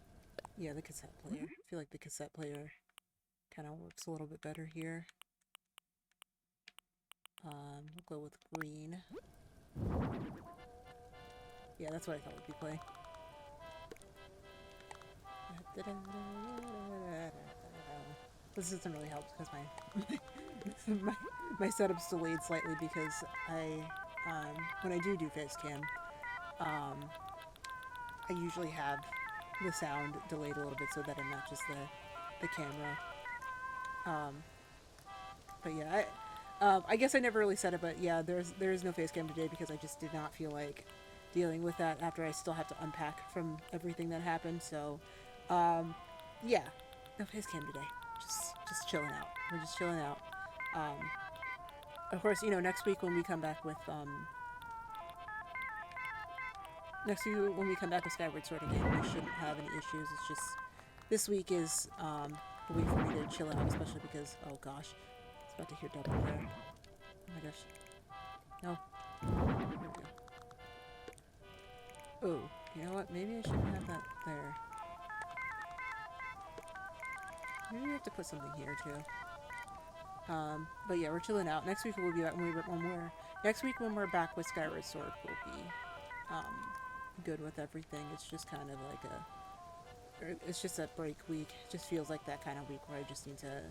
Yeah, the cassette player. I feel like the cassette player kind of works a little bit better here. We'll go with green. Yeah, that's what I thought would be playing. This doesn't really help because my setup's delayed slightly because when I do face cam, I usually have the sound delayed a little bit so that it matches the camera. But yeah, I guess I never really said it, but yeah, there is no face cam today because I just did not feel like dealing with that after I still have to unpack from everything that happened. So, yeah, no face cam today. Just chilling out. We're just chilling out. Of course, you know, next week when we come back with Skyward Sword again, we shouldn't have any issues. It's just this week is a week for me to chill out, especially because, oh gosh, it's about to hear double there. Oh my gosh. No. There we go. Oh, you know what? Maybe I shouldn't have that there. Maybe we have to put something here too. But yeah, we're chilling out. Next week we'll be back when we're back with Skyward Sword. We'll be good with everything. It's just kind of like it's just a break week. It just feels like that kind of week where I just need to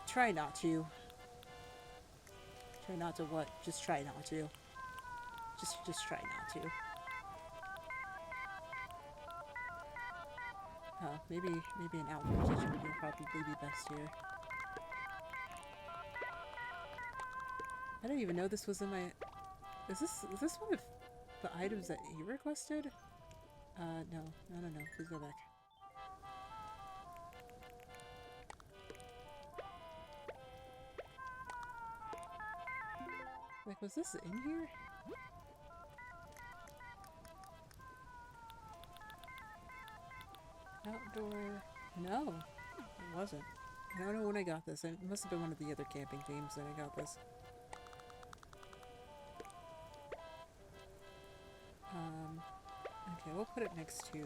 try not to. Try not to what? Just try not to. Just try not to. Maybe an outdoor kitchen would probably be best here. I don't even know this was in my... Is this one of the items that he requested? No. Please go back. Like, was this in here? Outdoor... No, it wasn't. I don't know when I got this. It must have been one of the other camping themes that I got this. Okay, we'll put it next to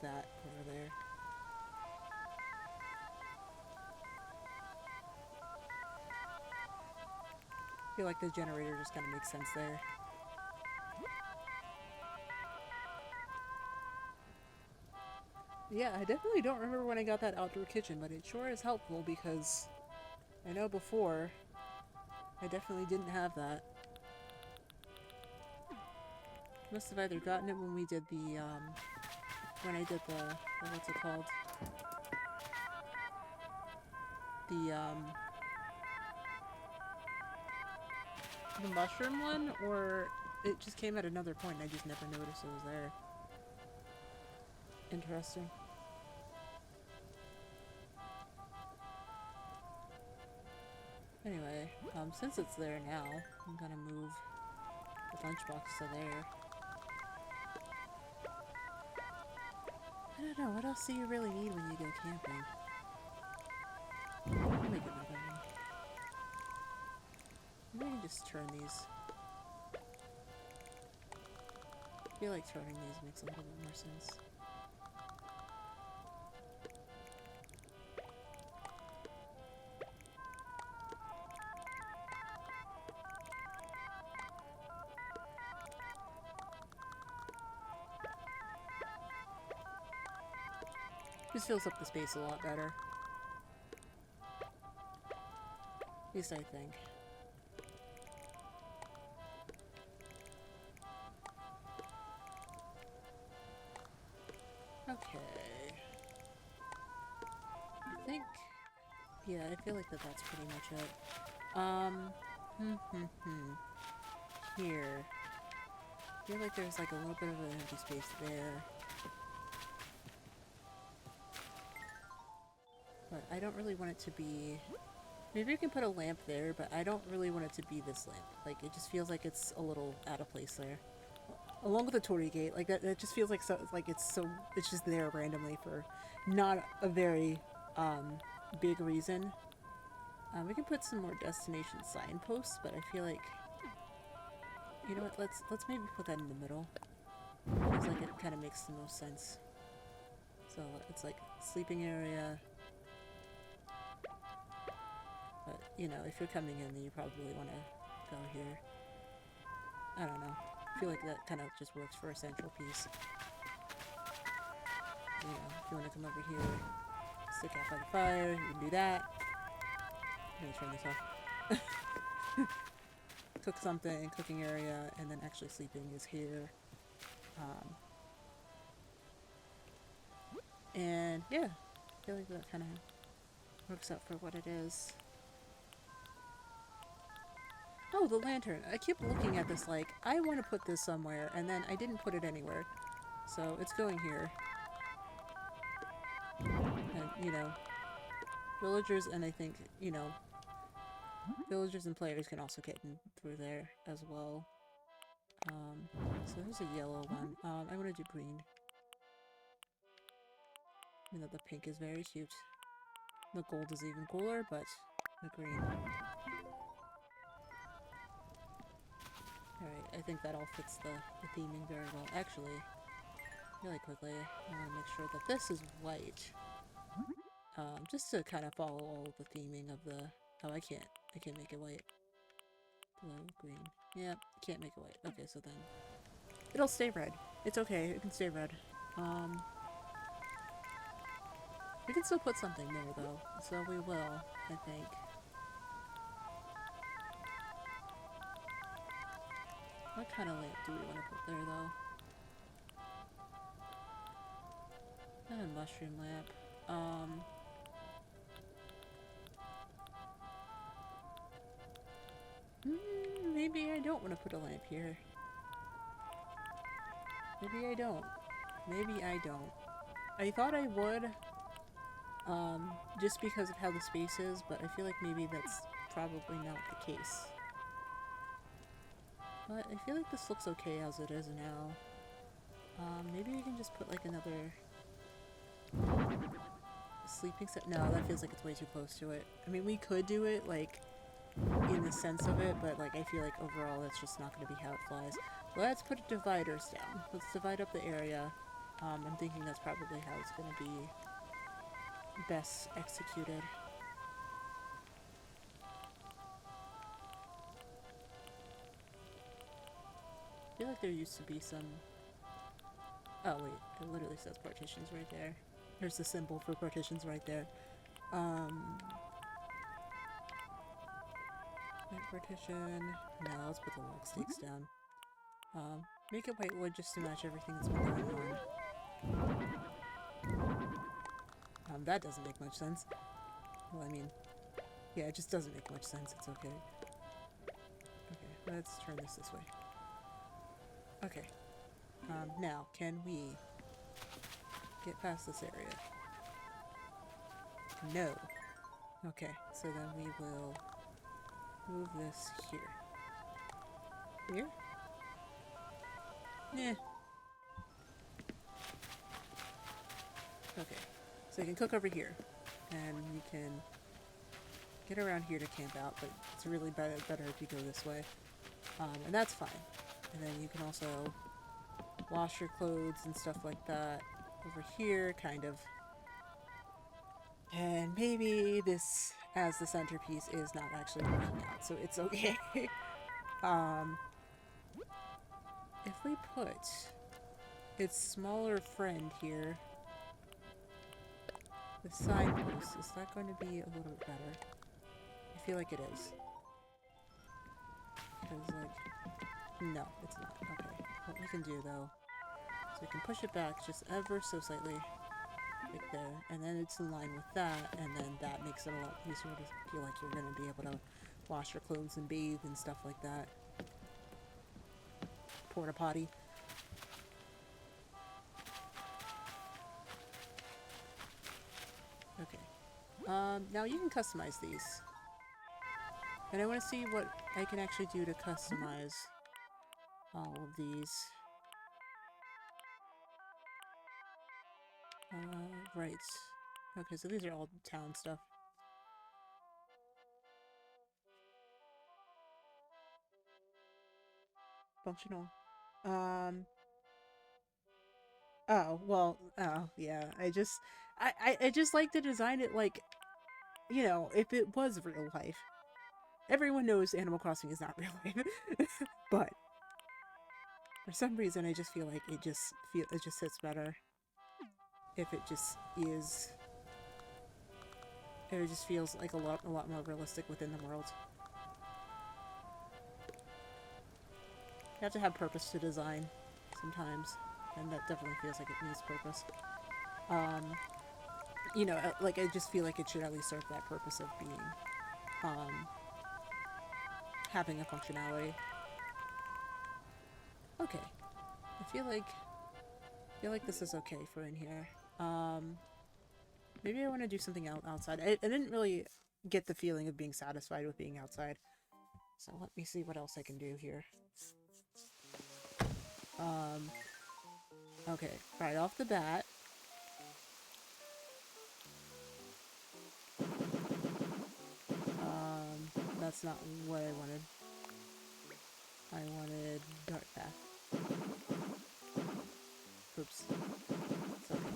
that over there. I feel like the generator just kind of makes sense there. Yeah, I definitely don't remember when I got that outdoor kitchen, but it sure is helpful because I know before I definitely didn't have that. Must have either gotten it when we did the, when I did the, what's it called? The mushroom one, or it just came at another point and I just never noticed it was there. Interesting. Anyway, since it's there now, I'm gonna move the lunchbox to there. I don't know, what else do you really need when you go camping? I'll make another one. Maybe I can just turn these. I feel like turning these makes a little bit more sense. Just fills up the space a lot better. At least I think. Okay. I think... Yeah, I feel like that's pretty much it. Here. I feel like there's like a little bit of an empty space there. But I don't really want it to be... Maybe I can put a lamp there, but I don't really want it to be this lamp. Like, it just feels like it's a little out of place there. Along with the torii gate, like that just feels like it's just there randomly for not a very big reason. We can put some more destination signposts, but I feel like, you know what? Let's maybe put that in the middle. Feels like it kind of makes the most sense. So it's like sleeping area. But you know, if you're coming in, then you probably want to go here. I don't know. I feel like that kind of just works for a central piece. You know, if you want to come over here, stick out by the fire, you can do that. I'm gonna turn this off. Cook something, cooking area, and then actually sleeping is here. And yeah, I feel like that kind of works out for what it is. Oh, the lantern. I keep looking at this like, I want to put this somewhere, and then I didn't put it anywhere. So, it's going here. And, you know, villagers and I think, you know, villagers and players can also get in through there as well. So there's a yellow one. I want to do green. Even though the pink is very cute. The gold is even cooler, but the green. Alright, I think that all fits the theming very well. Actually, really quickly, I want to make sure that this is white. Just to kind of follow all the theming of the... Oh, I can't make it white. Blue, green. Yep, can't make it white. Okay, so then... It'll stay red. It's okay, it can stay red. We can still put something there, though. So we will, I think. What kind of lamp do we want to put there, though? Not a mushroom lamp. Maybe I don't want to put a lamp here. Maybe I don't. Maybe I don't. I thought I would, just because of how the space is, but I feel like maybe that's probably not the case. But I feel like this looks okay as it is now. Maybe we can just put like another sleeping set. No, that feels like it's way too close to it. I mean, we could do it, like, in the sense of it, but like I feel like overall that's just not going to be how it flies. Let's put dividers down. Let's divide up the area. I'm thinking that's probably how it's going to be best executed. I feel like there used to be some... Oh wait, it literally says partitions right there. There's the symbol for partitions right there. White partition. No, let's put the log stakes down. Make it white wood just to match everything that's been going on. That doesn't make much sense. Well, I mean, yeah, it just doesn't make much sense. It's okay. Okay, let's turn this way. Okay. Now, can we get past this area? No. Okay, so then we will move this here. Here? Yeah. Okay, so you can cook over here, and you can get around here to camp out, but it's really better if you go this way. And that's fine. And then you can also wash your clothes and stuff like that over here, kind of. And maybe this, as the centerpiece, is not actually working out, so it's okay. If we put its smaller friend here, the signpost, is that going to be a little bit better? I feel like it is. Because, like, no, it's not. Okay. What we can do, though, is we can push it back just ever so slightly, like there, and then it's in line with that, and then that makes it a lot easier to feel like you're going to be able to wash your clothes and bathe and stuff like that. Porta potty. Okay. Now you can customize these. And I want to see what I can actually do to customize all of these. Right. Okay, so these are all town stuff. Functional. Oh, well, oh, yeah. I just like to design it like, you know, if it was real life. Everyone knows Animal Crossing is not real life. But for some reason I just feel like it just sits better if it just is. It just feels like a lot more realistic within the world. You have to have purpose to design sometimes, and that definitely feels like it needs purpose. You know, like I just feel like it should at least serve that purpose of being, having a functionality. Okay, I feel like this is okay for in here. Maybe I want to do something outside. I didn't really get the feeling of being satisfied with being outside, so let me see what else I can do here. Okay, right off the bat. That's not what I wanted. I wanted dark path. Oops. It's okay.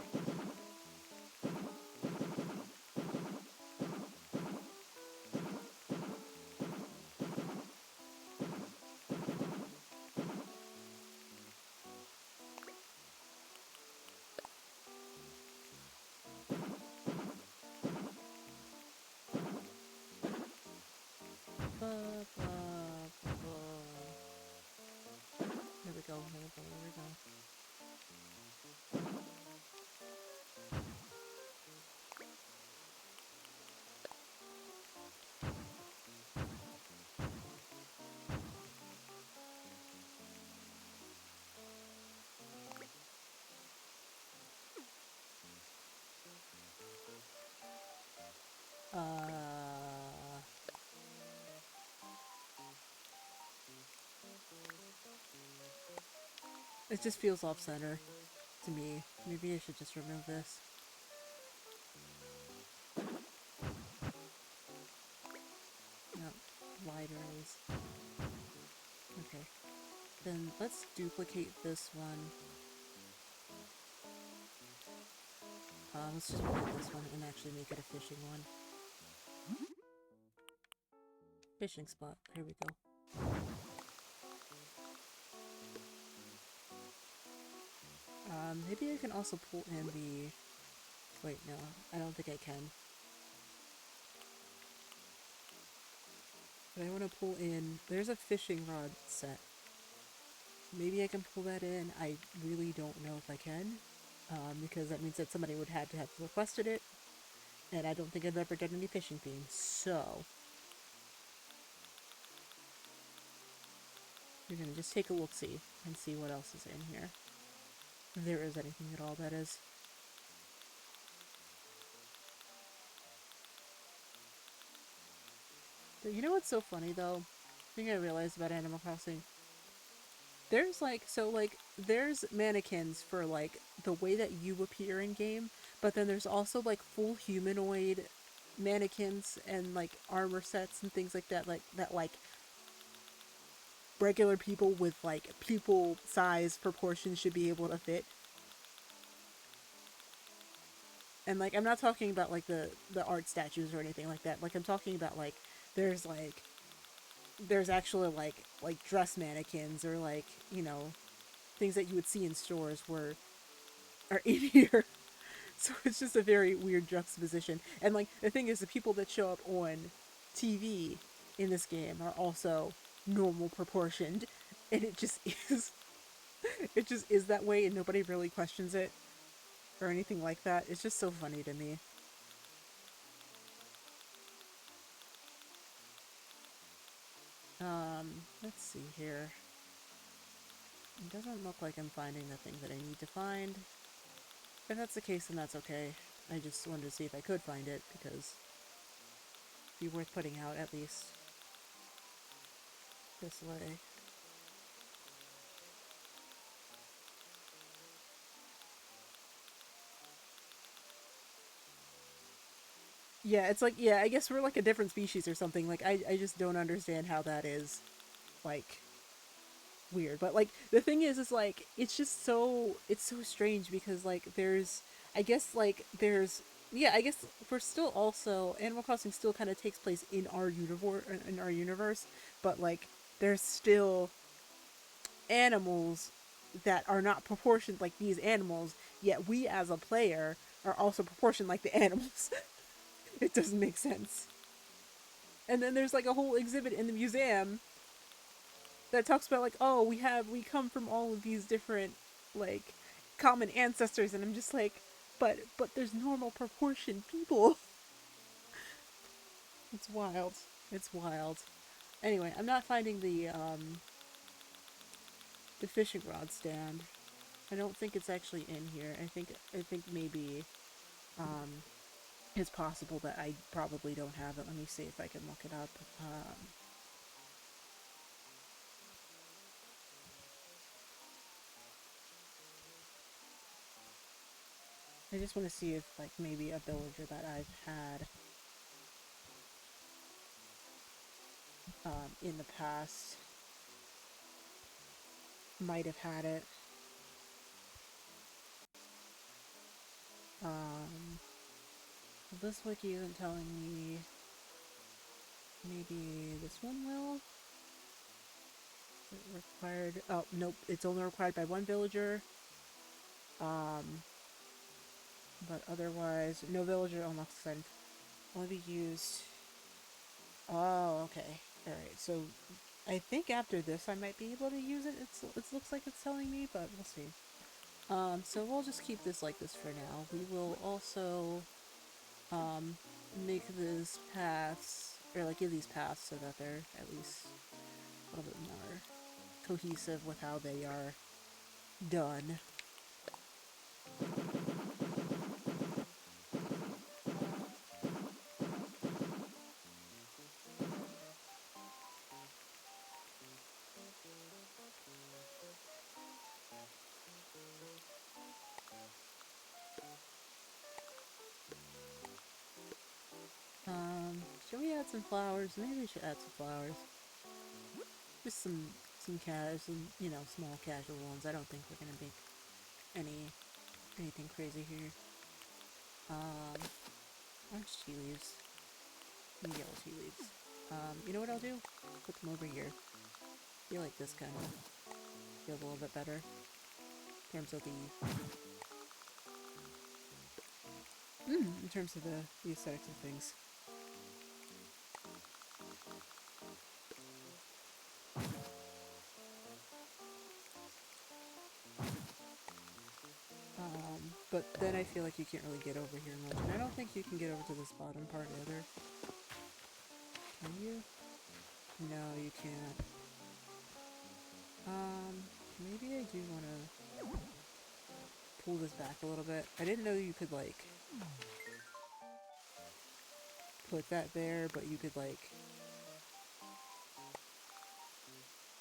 It just feels off-center to me. Maybe I should just remove this. No, libraries. Okay. Then let's duplicate this one. Let's just duplicate this one and actually make it a fishing one. Fishing spot. Here we go. Maybe I can also pull in the... Wait, no. I don't think I can. But I want to pull in... There's a fishing rod set. Maybe I can pull that in. I really don't know if I can. Because that means that somebody would have to have requested it. And I don't think I've ever done any fishing themes. So... We're gonna just take a look-see and see what else is in here. If there is anything at all, that is. But you know what's so funny, though? The thing I realized about Animal Crossing, there's like, so like, there's mannequins for like the way that you appear in game, but then there's also like full humanoid mannequins and like armor sets and things like that, like regular people with like pupil size proportions should be able to fit. And like, I'm not talking about like the art statues or anything like that. Like, I'm talking about there's like there's actually like dress mannequins or like, you know, things that you would see in stores were are in here. So it's just a very weird juxtaposition. And like, the thing is, the people that show up on TV in this game are also normal proportioned, and it just is. It just is that way, and nobody really questions it or anything like that. It's just so funny to me. Let's see here. It doesn't look like I'm finding the thing that I need to find. If that's the case, then that's okay. I just wanted to see if I could find it, because it'd be worth putting out at least this way. Yeah, it's like, yeah, I guess we're like a different species or something. Like, I just don't understand how that is, like, weird. But, like, the thing is like, it's just so, it's so strange because, like, there's, I guess, like, there's, yeah, I guess we're still also, Animal Crossing still kind of takes place in our universe, but, like, there's still animals that are not proportioned like these animals, yet we as a player are also proportioned like the animals. It doesn't make sense. And then there's like a whole exhibit in the museum that talks about like, oh, we come from all of these different like common ancestors, and I'm just like, but there's normal proportioned people. It's wild. It's wild. Anyway, I'm not finding the fishing rod stand. I don't think it's actually in here. I think maybe um it's possible that I probably don't have it. Let me see if I can look it up. I just want to see if, like, maybe a villager that I've had in the past might have had it. Um, this wiki isn't telling me. Maybe this one will? Is it required? Oh, nope. It's only required by one villager. Um, but otherwise, no villager unlocks the site. Only be used. Oh, okay. Alright, so I think after this I might be able to use it. It looks like it's telling me, but we'll see. So we'll just keep this like this for now. We will also make these paths, or like give these paths so that they're at least a little bit more cohesive with how they are done. Can we add some flowers? Maybe we should add some flowers. Just some you know, small casual ones. I don't think we're gonna make anything crazy here. Orange tea leaves. And yellow tea leaves. You know what I'll do? Put them over here. I feel like this kind of feels a little bit better in terms of the the aesthetics of things. But then I feel like you can't really get over here much, and I don't think you can get over to this bottom part either. Can you? No, you can't. Maybe I do want to pull this back a little bit. I didn't know you could, like, put that there, but you could, like...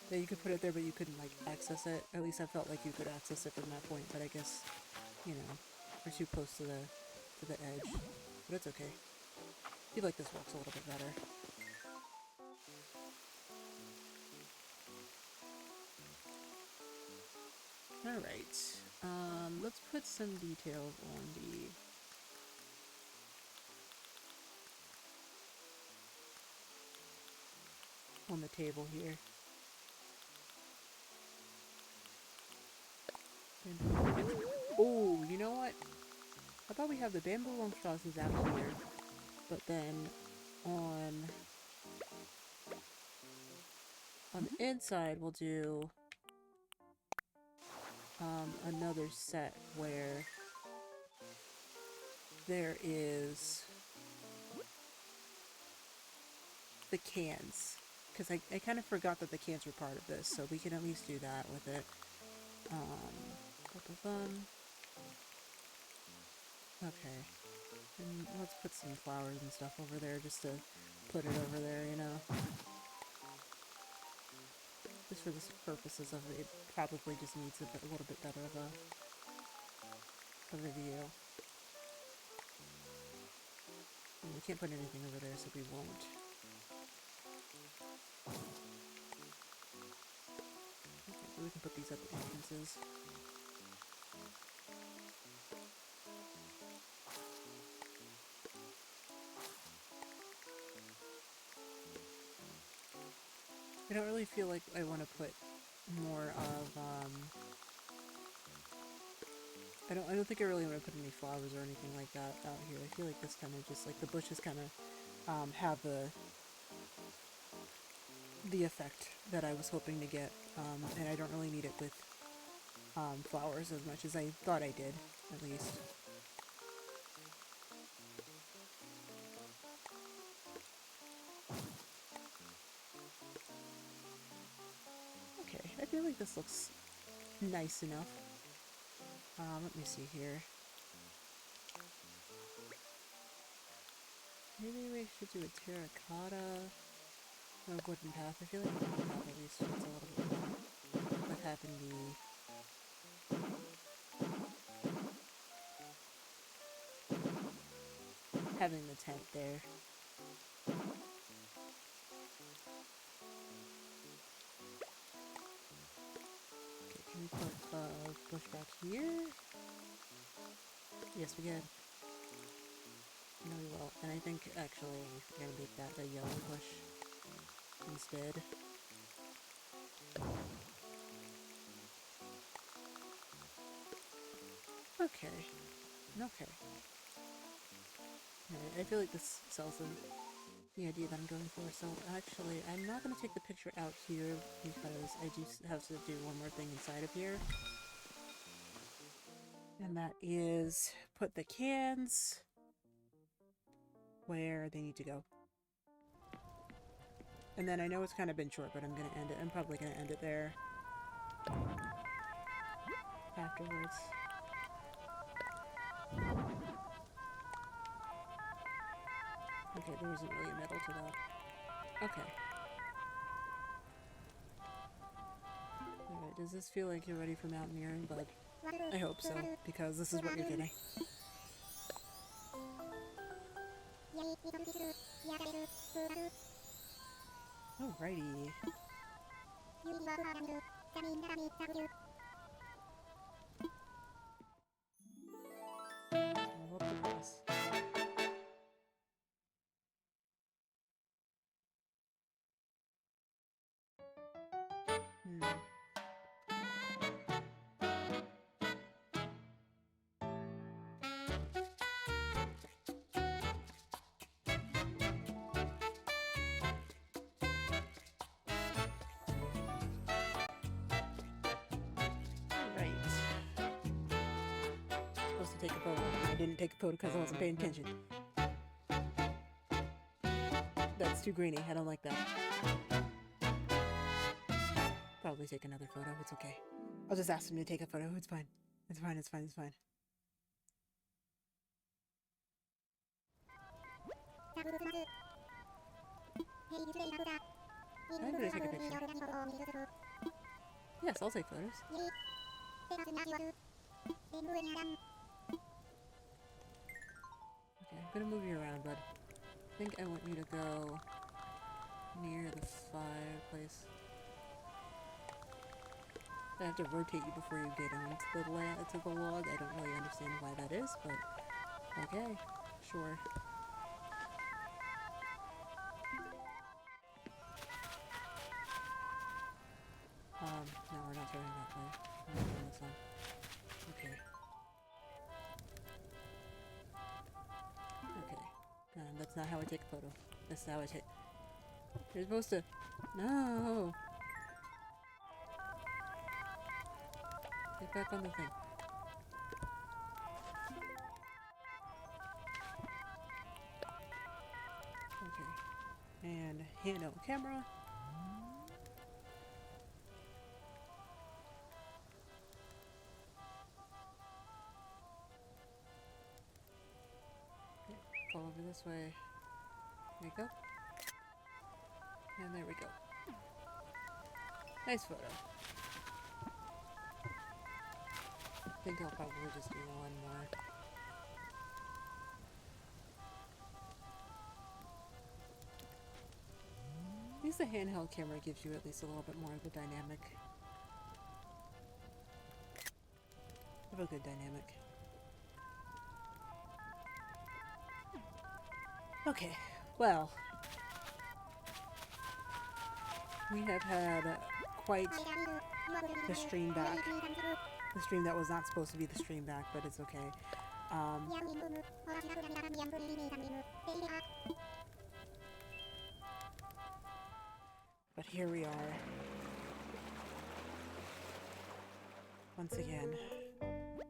that you could put it there, but you couldn't, like, access it. At least I felt like you could access it from that point, but I guess, you know, we're too close to the edge. But it's okay. I feel like this works a little bit better. Alright, let's put some details on the table here. Oh, you know what? I thought we have the bamboo long straws out here, but then on the inside we'll do another set where there is the cans, because I kind of forgot that the cans were part of this, so we can at least do that with it. Okay, and let's put some flowers and stuff over there just to put it over there, you know. Just for the purposes of it, probably just needs a little bit better of a view. And we can't put anything over there, so we won't. Okay, so we can put these at the entrances. I don't really feel like I want to put more of, I don't think I really want to put any flowers or anything like that out here. I feel like this kind of just, like, the bushes kind of, have the effect that I was hoping to get, and I don't really need it with, flowers as much as I thought I did, at least. Okay, I feel like this looks nice enough. Let me see here. Maybe we should do a terracotta or a wooden path. I feel like a wooden path at least fits a little bit better with having the tent there. Okay, can we put a bush back here? Yes, we can. No, we will. And I think, actually, we're gonna make that a yellow bush instead. Okay. Okay. Alright, I feel like this sells the idea that I'm going for, so actually, I'm not going to take the picture out here because I do have to do one more thing inside of here. And that is put the cans where they need to go. And then I know it's kind of been short, but I'm going to end it. I'm probably going to end it there afterwards. Okay, there isn't really a middle to that. Okay. Alright, does this feel like you're ready for mountaineering, bud? I hope so, because this is what you're getting. Alrighty. Level up the boss. Right. Supposed to take a photo. I didn't take a photo because I wasn't paying attention. That's too grainy. I don't like that. Probably take another photo. It's okay. I'll just ask him to take a photo. It's fine. It's fine. It's fine. It's fine. I'm gonna take a picture. Yes, I'll take photos. Okay, I'm gonna move you around, bud. I think I want you to go near the fireplace. I have to rotate you before you get onto the log. I don't really understand why that is, but okay, sure. No, we're not turning that way. We're not doing this one. Okay. Okay. That's not how I take a photo. That's how I take... You're supposed to... No! Get back on the thing. Okay. And handheld camera. Fall over this way. There you go. And there we go. Nice photo. I think I'll probably just do one more. At least the handheld camera gives you at least a little bit more of the dynamic. Have a good dynamic. Okay, well, we have had quite the stream back. The stream that was not supposed to be the stream back, but it's okay. But here we are. Once again.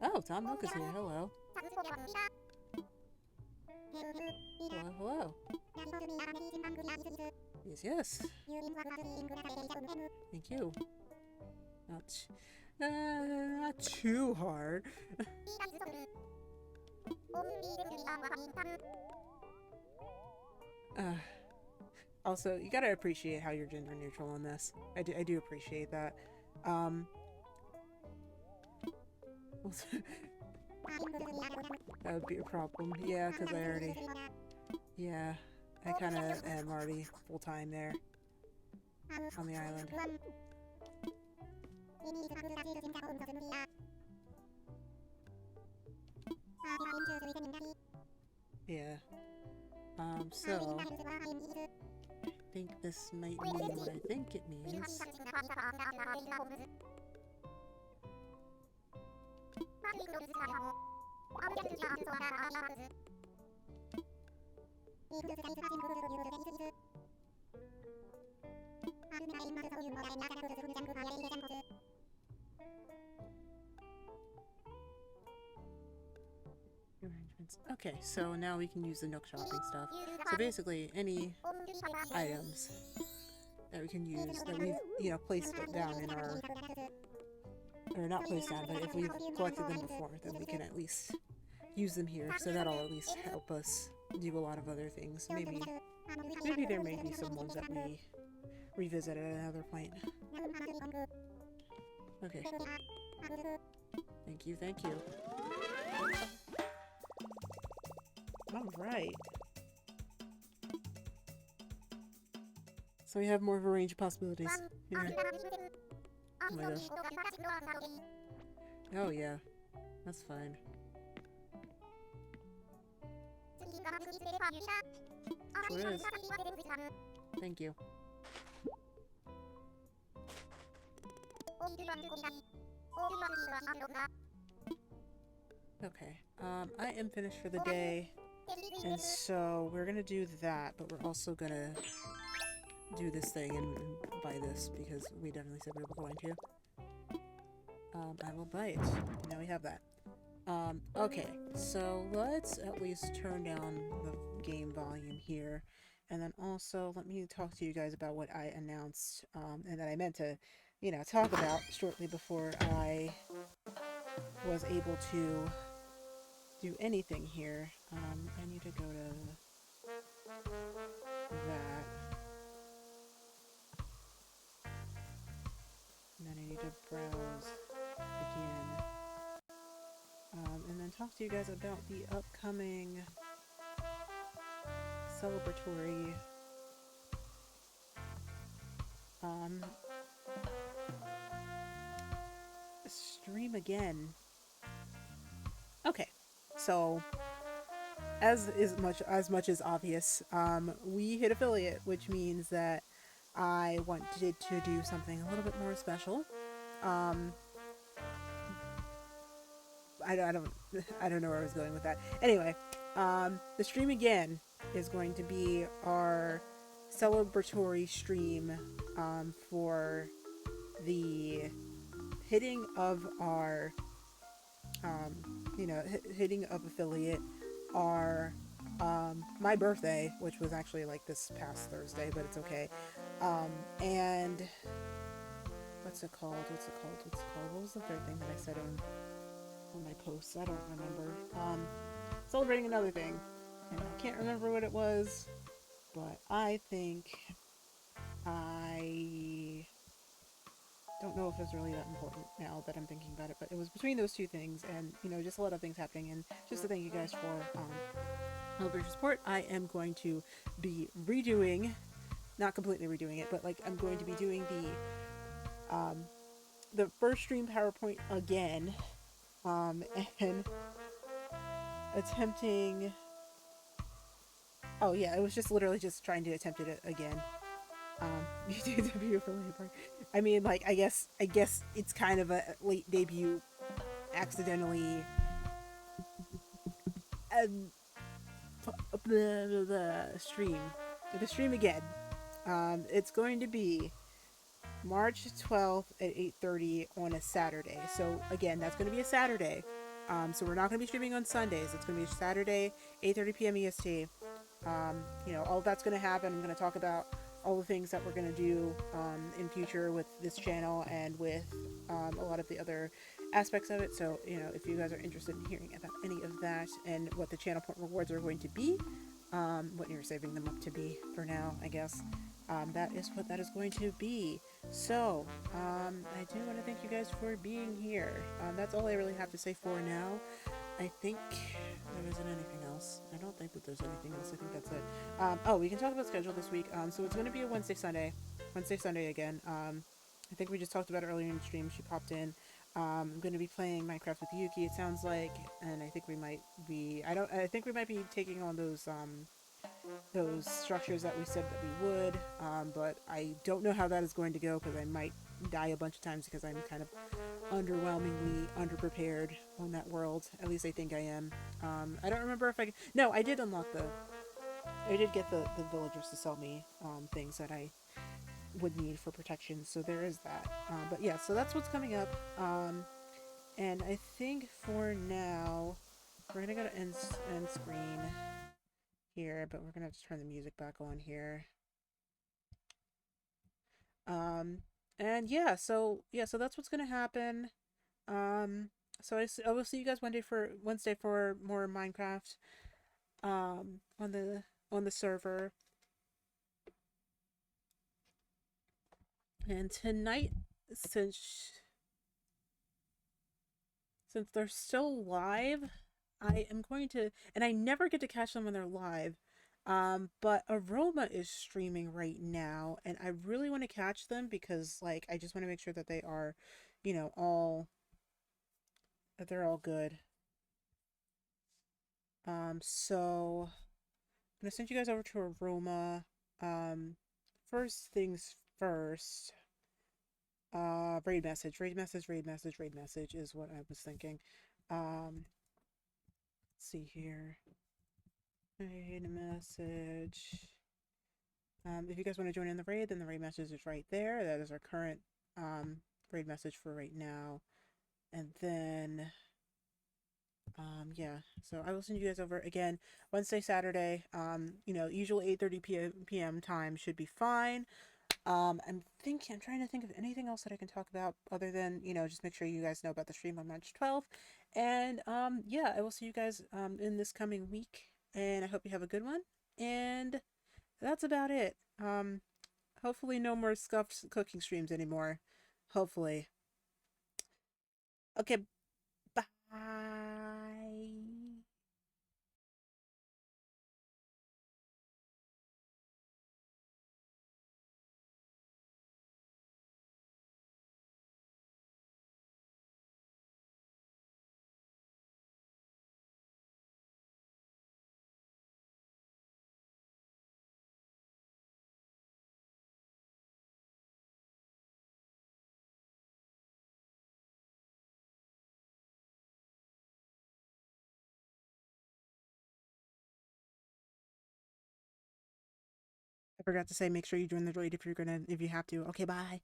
Oh, Tom Nook is here. Hello. Hello, hello. Yes, yes. Thank you. Not too hard. Also, you gotta appreciate how you're gender neutral in this. I do appreciate that. That would be a problem. Yeah, because I already... Yeah, I kind of am already full-time there. On the island. Yeah. So... I think this might mean what I think it means. Arrangements. Okay, so now we can use the Nook shopping stuff. So basically, any items that we can use that we've, you know, placed down in our... Or not placed down, but if we've collected them before, then we can at least use them here. So that'll at least help us do a lot of other things. Maybe there may be some ones that we revisit at another point. Okay. Thank you, thank you. Alright. So we have more of a range of possibilities. Yeah. Oh my gosh. Oh yeah, that's fine. Sure is. Thank you. Okay. I am finished for the day, and so we're gonna do that, but we're also gonna do this thing and buy this because we definitely said we were going to. I will buy it. Now we have that. Okay, so let's at least turn down the game volume here. And then also, let me talk to you guys about what I announced, and that I meant to, talk about shortly before I was able to do anything here. I need to go to that. And then I need to browse again. And then talk to you guys about the upcoming celebratory stream again. Okay, so as much as obvious, we hit affiliate, which means that I wanted to do something a little bit more special. I don't I don't know where I was going with that. Anyway, the stream again is going to be our celebratory stream for the hitting of our hitting of affiliate, our my birthday, which was actually like this past Thursday, but it's okay. And what's it called? What was the third thing that I said on my posts? I don't remember. Celebrating another thing, and I can't remember what it was, but I think I don't know if it's really that important now that I'm thinking about it, but it was between those two things, and just a lot of things happening. And just to thank you guys for all of your support, I am going to be redoing, not completely redoing it, but like I'm going to be doing the first stream PowerPoint again, and attempting. Oh yeah, it was just literally just trying to attempt it again. You did the beautiful part. I mean, like, I guess it's kind of a late debut, accidentally. The stream again. It's going to be March 12th at 8:30 on a Saturday. So again, that's going to be a Saturday. So we're not going to be streaming on Sundays. It's going to be a Saturday, 8:30 p.m. EST. All that's going to happen. I'm going to talk about all the things that we're going to do in future with this channel and with a lot of the other aspects of it. So, if you guys are interested in hearing about any of that and what the channel point rewards are going to be, what you're saving them up to be for now, I guess, that is what that is going to be. So, I do want to thank you guys for being here. That's all I really have to say for now. I think there isn't anything else. I don't think that there's anything else. I think that's it. We can talk about schedule this week. So it's going to be a Wednesday, Sunday again. I think we just talked about it earlier in the stream. She popped in. I'm going to be playing Minecraft with Yuki, it sounds like, and I think we might be. I think we might be taking on those structures that we said that we would. But I don't know how that is going to go because I might die a bunch of times because I'm kind of underwhelmingly underprepared on that world. At least I think I am. I don't remember if no, I did get the villagers to sell me things that I would need for protection, so there is that. But yeah, so that's what's coming up. And I think for now we're gonna go to end screen here, but we're gonna have to turn the music back on here. And yeah, so that's what's gonna happen. So I will see you guys Wednesday for more Minecraft. On the server. And tonight, since they're still live, I am going to, and I never get to catch them when they're live. But Aroma is streaming right now, and I really want to catch them because, like, I just want to make sure that they are, all that they're all good. So I'm gonna send you guys over to Aroma. Um, First things first. Raid message, raid message, raid message, raid message is what I was thinking. Let's see here. Raid message. If you guys want to join in the raid, then the raid message is right there. That is our current raid message for right now. And then, yeah. So I will send you guys over again Wednesday, Saturday. Usual 8:30 p.m. time should be fine. I'm trying to think of anything else that I can talk about other than, just make sure you guys know about the stream on March 12th. And yeah, I will see you guys in this coming week. And I hope you have a good one. And that's about it. Hopefully no more scuffed cooking streams anymore. Hopefully. Okay, bye. I forgot to say make sure you join the raid if you have to. Okay, bye.